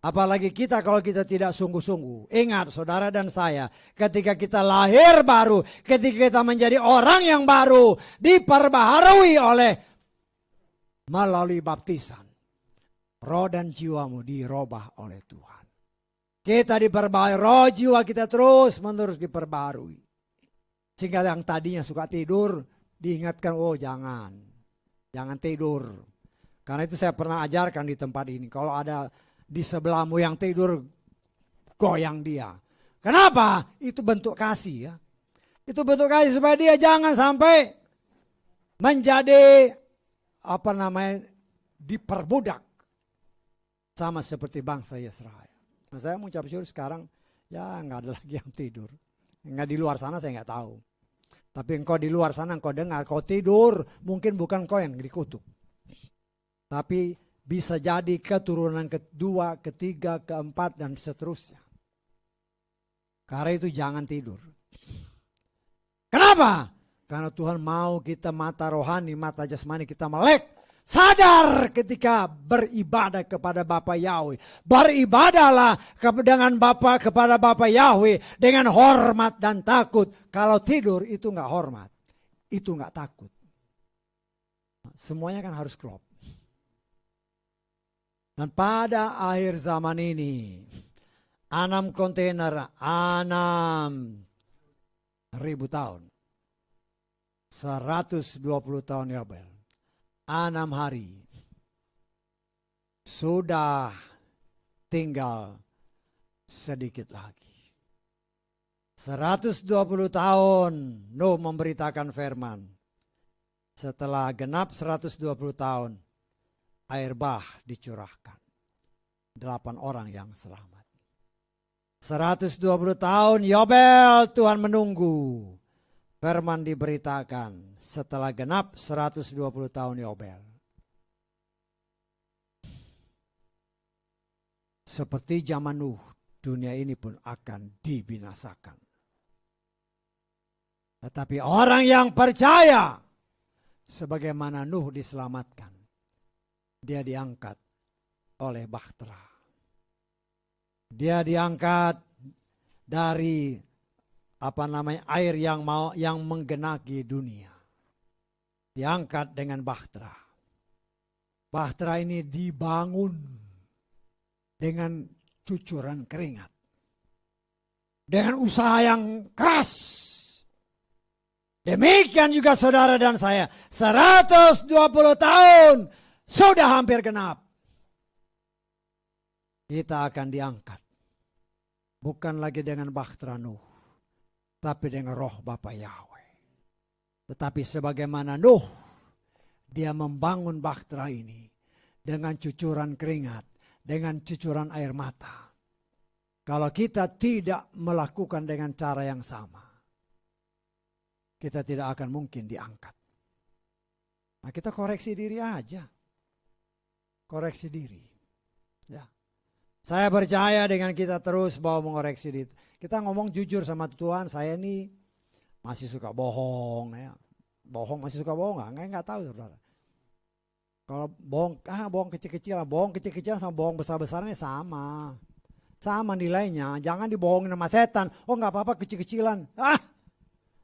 Apalagi kita kalau kita tidak sungguh-sungguh. Ingat saudara dan saya, ketika kita lahir baru, ketika kita menjadi orang yang baru, diperbaharui oleh melalui baptisan. Roh dan jiwamu dirubah oleh Tuhan. Kita diperbaharui, roh jiwa kita terus menerus diperbaharui. Sehingga yang tadinya suka tidur, diingatkan, jangan tidur. Karena itu saya pernah ajarkan di tempat ini. Kalau ada di sebelahmu yang tidur, goyang dia. Kenapa? Itu bentuk kasih ya. Itu bentuk kasih supaya dia jangan sampai menjadi diperbudak. Sama seperti bangsa Israel. Nah, saya mengucap syukur sekarang ya nggak ada lagi yang tidur. Nggak di luar sana saya nggak tahu. Tapi engkau di luar sana engkau dengar, kau tidur, mungkin bukan kau yang dikutuk. Tapi bisa jadi keturunan kedua, ketiga, keempat dan seterusnya. Karena itu jangan tidur. Kenapa? Karena Tuhan mau kita mata rohani, mata jasmani kita melek. Sadar ketika beribadah kepada Bapa Yahweh. Beribadahlah dengan kepada Bapa Yahweh dengan hormat dan takut. Kalau tidur itu nggak hormat, itu nggak takut. Semuanya kan harus klop. Dan pada akhir zaman ini, 6 kontainer, 6.000 tahun. 120 tahun Yobel. 6 hari. Sudah tinggal sedikit lagi. 120 tahun Nuh memberitakan firman. Setelah genap 120 tahun, air bah dicurahkan. 8 orang yang selamat. 120 tahun Yobel Tuhan menunggu. Firman diberitakan setelah genap 120 tahun Yobel. Seperti zaman Nuh, dunia ini pun akan dibinasakan. Tetapi orang yang percaya, sebagaimana Nuh diselamatkan, dia diangkat oleh bahtera. Dia diangkat dari air yang menggenangi dunia. Diangkat dengan bahtera. Bahtera ini dibangun dengan cucuran keringat. Dengan usaha yang keras. Demikian juga saudara dan saya. 120 tahun sudah hampir genap. Kita akan diangkat. Bukan lagi dengan bahtera Nuh. Tapi dengan roh Bapa Yahweh. Tetapi sebagaimana Nuh, dia membangun bahtera ini dengan cucuran keringat, dengan cucuran air mata. Kalau kita tidak melakukan dengan cara yang sama, kita tidak akan mungkin diangkat. Nah, kita koreksi diri aja. Koreksi diri. Ya. Saya percaya dengan kita terus mau mengoreksi diri. Kita ngomong jujur sama Tuhan, saya ini masih suka bohong. Ya. Bohong masih suka bohong nggak tahu saudara. Kalau bohong kecil-kecilan, sama bohong besar-besarnya sama. Sama nilainya, jangan dibohongin sama setan. Oh nggak apa-apa kecil-kecilan.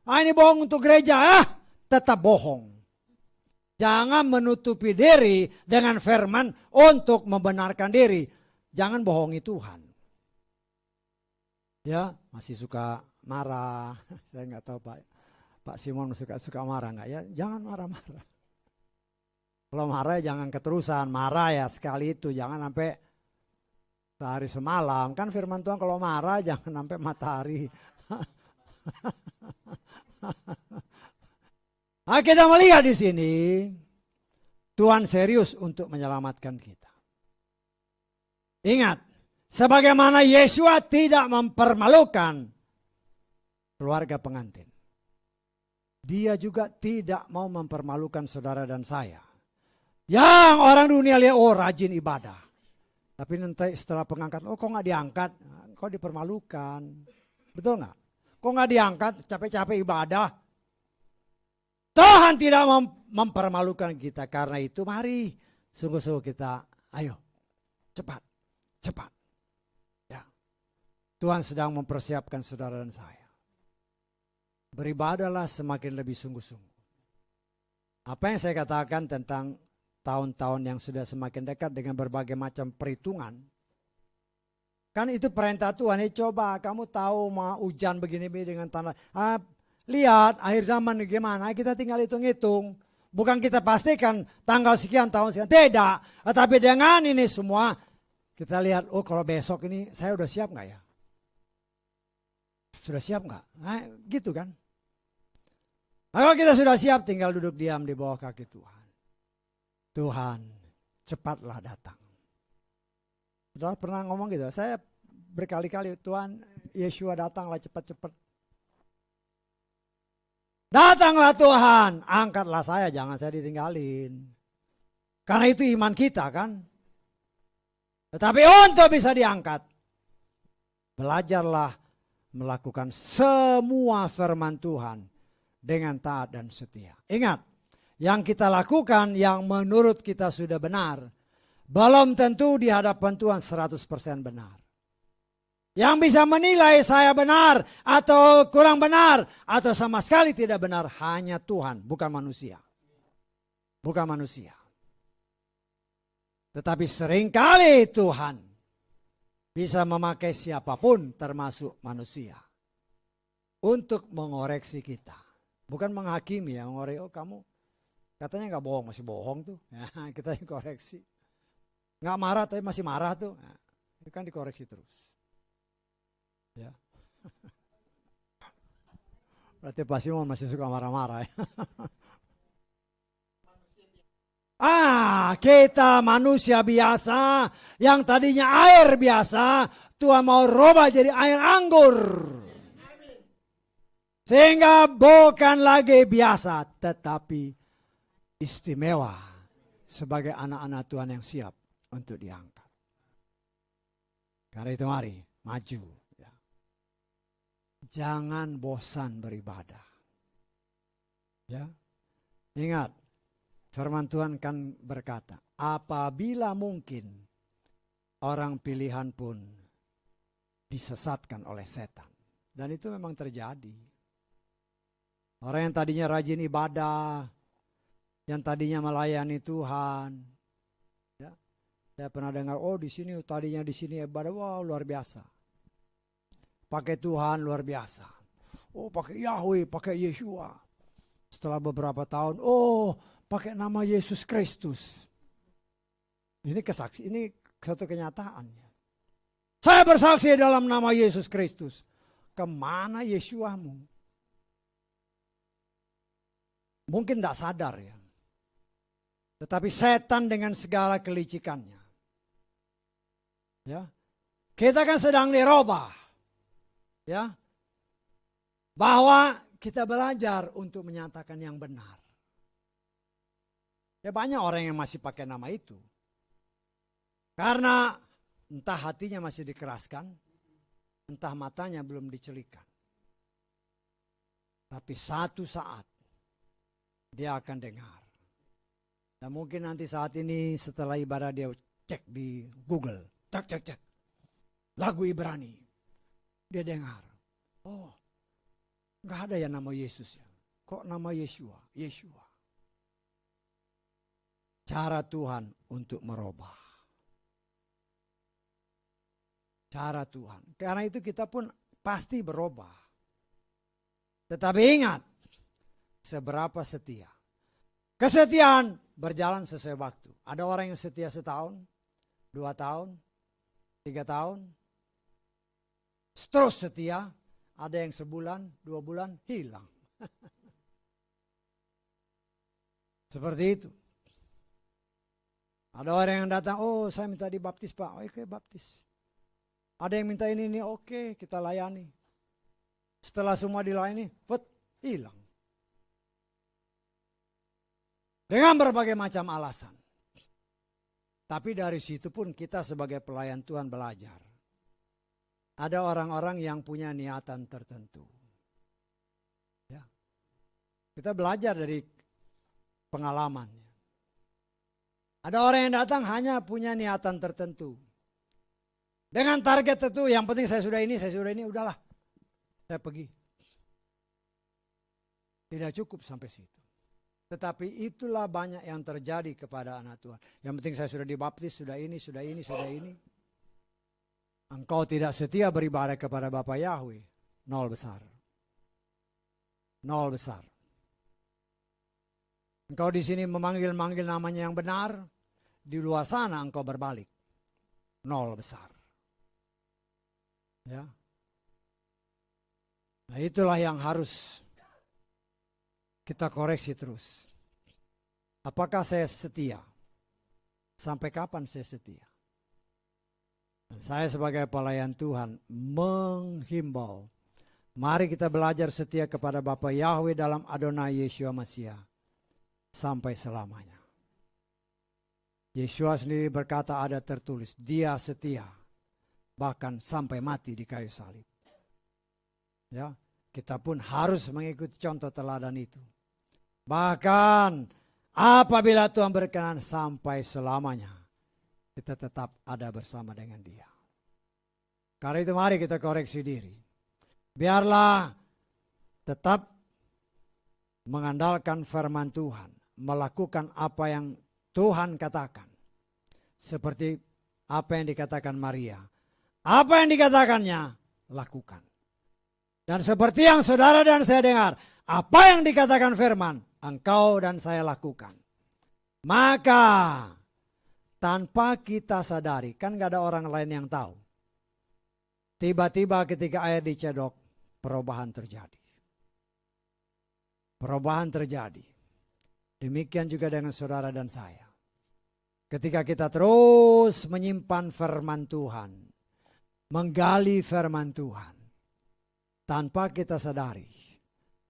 Ini bohong untuk gereja, tetap bohong. Jangan menutupi diri dengan firman untuk membenarkan diri. Jangan bohongi Tuhan. Ya, masih suka marah. Saya nggak tahu Pak Simon suka marah nggak ya? Jangan marah-marah. Kalau marah jangan keterusan. Marah ya sekali itu, jangan sampai sehari semalam. Kan firman Tuhan kalau marah jangan sampai matahari. Nah, kita melihat di sini Tuhan serius untuk menyelamatkan kita. Ingat, sebagaimana Yesua tidak mempermalukan keluarga pengantin, dia juga tidak mau mempermalukan saudara dan saya. Yang orang dunia lihat, oh rajin ibadah. Tapi nanti setelah pengangkat, oh kok nggak diangkat? Kok dipermalukan? Betul nggak? Kok nggak diangkat? Capek-capek ibadah. Tuhan tidak mempermalukan kita. Karena itu mari sungguh-sungguh kita, ayo cepat. Ya. Tuhan sedang mempersiapkan saudara dan saya. Beribadahlah semakin lebih sungguh-sungguh. Apa yang saya katakan tentang tahun-tahun yang sudah semakin dekat dengan berbagai macam perhitungan. Kan itu perintah Tuhan. Coba kamu tahu mau hujan begini-begini dengan tanda. Lihat akhir zaman gimana. Kita tinggal hitung-hitung. Bukan kita pastikan tanggal sekian tahun sekian. Tidak. Tapi dengan ini semua kita lihat. Oh kalau besok ini saya udah siap nggak ya? Sudah siap nggak? Nah, gitu kan. Kalau kita sudah siap tinggal duduk diam di bawah kaki Tuhan. Tuhan, cepatlah datang. Saudara pernah ngomong gitu, saya berkali-kali, Tuhan, Yesua datanglah cepat-cepat. Datanglah Tuhan, angkatlah saya, jangan saya ditinggalin. Karena itu iman kita kan. Tetapi untuk bisa diangkat, belajarlah melakukan semua firman Tuhan dengan taat dan setia. Ingat, yang kita lakukan yang menurut kita sudah benar, belum tentu di hadapan Tuhan 100% benar. Yang bisa menilai saya benar atau kurang benar atau sama sekali tidak benar hanya Tuhan, bukan manusia. Bukan manusia. Tetapi seringkali Tuhan bisa memakai siapapun termasuk manusia untuk mengoreksi kita. Bukan menghakimi ya, mengorek, oh kamu katanya nggak bohong, masih bohong tuh. Ya, kita yang koreksi. Nggak marah tapi masih marah tuh. Nah, itu kan dikoreksi terus. Ya. Berarti Pak Simon masih suka marah-marah ya. Kita manusia biasa yang tadinya air biasa, Tuhan mau rubah jadi air anggur. Sehingga bukan lagi biasa, tetapi istimewa sebagai anak-anak Tuhan yang siap untuk diangkat. Karena itu mari, maju. Ya. Jangan bosan beribadah. Ya. Ingat, firman Tuhan kan berkata, apabila mungkin orang pilihan pun disesatkan oleh setan. Dan itu memang terjadi. Orang yang tadinya rajin ibadah, yang tadinya melayani Tuhan, ya, saya pernah dengar, oh di sini tadinya di sini ibadah, wow luar biasa, pakai Tuhan luar biasa, oh pakai Yahweh, pakai Yeshua. Setelah beberapa tahun, oh pakai nama Yesus Kristus. Ini kesaksi, ini satu kenyataan. Saya bersaksi dalam nama Yesus Kristus. Kemana Yeshuamu? Mungkin tidak sadar ya. Tetapi setan dengan segala kelicikannya. Ya. Kita kan sedang dirubah. Ya. Bahwa kita belajar untuk menyatakan yang benar. Ya banyak orang yang masih pakai nama itu. Karena entah hatinya masih dikeraskan, entah matanya belum dicelikan. Tapi satu saat dia akan dengar. Dan mungkin nanti saat ini setelah ibadah dia cek di Google. Cek. Lagu Ibrani. Dia dengar. Oh, nggak ada ya nama Yesus ya. Kok nama Yeshua? Yeshua. Cara Tuhan untuk merubah. Cara Tuhan. Karena itu kita pun pasti berubah. Tetapi ingat, seberapa setia. Kesetiaan berjalan sesuai waktu. Ada orang yang setia setahun, 2 tahun, 3 tahun. Terus setia, ada yang sebulan, 2 bulan, hilang. Seperti itu. Ada orang yang datang, oh saya minta dibaptis Pak, oke baptis. Ada yang minta ini, oke kita layani. Setelah semua dilayani, hilang. Dengan berbagai macam alasan. Tapi dari situ pun kita sebagai pelayan Tuhan belajar. Ada orang-orang yang punya niatan tertentu. Ya. Kita belajar dari pengalamannya. Ada orang yang datang hanya punya niatan tertentu. Dengan target tertentu, yang penting saya sudah ini, udahlah. Saya pergi. Tidak cukup sampai situ. Tetapi itulah banyak yang terjadi kepada anak Tuhan. Yang penting saya sudah dibaptis, sudah ini. Engkau tidak setia beribadah kepada Bapa Yahweh. 0 besar. 0 besar. Engkau di sini memanggil namanya yang benar. Di luar sana engkau berbalik. 0 besar. Ya. Nah itulah yang harus kita koreksi terus. Apakah saya setia? Sampai kapan saya setia? Dan saya sebagai pelayan Tuhan menghimbau. Mari kita belajar setia kepada Bapa Yahweh dalam Adonai Yeshua Masiah. Sampai selamanya. Yeshua sendiri berkata ada tertulis. Dia setia. Bahkan sampai mati di kayu salib. Ya, kita pun harus mengikuti contoh teladan itu. Bahkan apabila Tuhan berkenan sampai selamanya, kita tetap ada bersama dengan Dia. Karena itu mari kita koreksi diri. Biarlah tetap mengandalkan firman Tuhan, melakukan apa yang Tuhan katakan. Seperti apa yang dikatakan Maria. Apa yang dikatakannya, lakukan. Dan seperti yang saudara dan saya dengar, Apa yang dikatakan firman, engkau dan saya lakukan. Maka tanpa kita sadari, kan gak ada orang lain yang tahu. Tiba-tiba ketika air dicedok, perubahan terjadi. Perubahan terjadi. Demikian juga dengan saudara dan saya. Ketika kita terus menyimpan firman Tuhan, menggali firman Tuhan, tanpa kita sadari,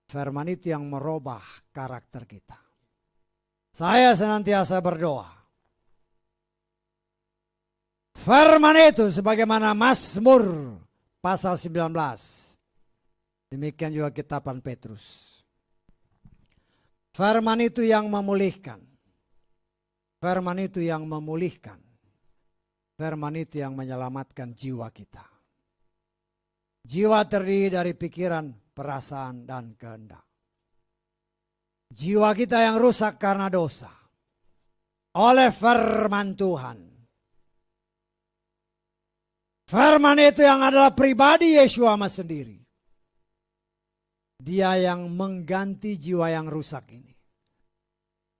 firman itu yang merubah karakter kita. Saya senantiasa berdoa. Firman itu sebagaimana Mazmur pasal 19. Demikian juga kitaban Petrus. Firman itu yang memulihkan. Firman itu yang memulihkan. Firman itu yang menyelamatkan jiwa kita. Jiwa terdiri dari pikiran, perasaan, dan kehendak. Jiwa kita yang rusak karena dosa. Oleh firman Tuhan. Firman itu yang adalah pribadi Yeshua sendiri. Dia yang mengganti jiwa yang rusak ini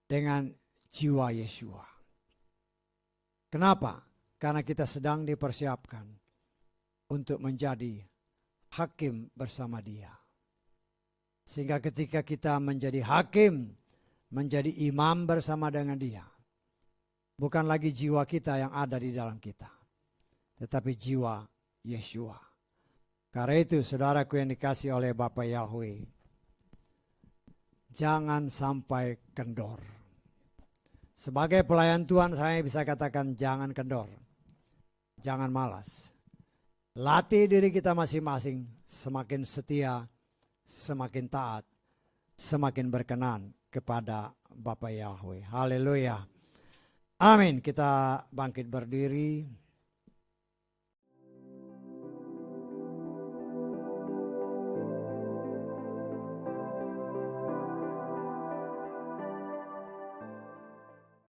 dengan jiwa Yeshua. Kenapa? Karena kita sedang dipersiapkan untuk menjadi hakim bersama Dia. Sehingga ketika kita menjadi hakim, menjadi imam bersama dengan Dia, bukan lagi jiwa kita yang ada di dalam kita, tetapi jiwa Yeshua. Karena itu saudaraku yang dikasih oleh Bapa Yahweh, jangan sampai kendor. Sebagai pelayan Tuhan saya bisa katakan jangan kendor. Jangan malas. Latih diri kita masing-masing semakin setia, semakin taat, semakin berkenan kepada Bapa Yahweh. Haleluya. Amin. Kita bangkit berdiri.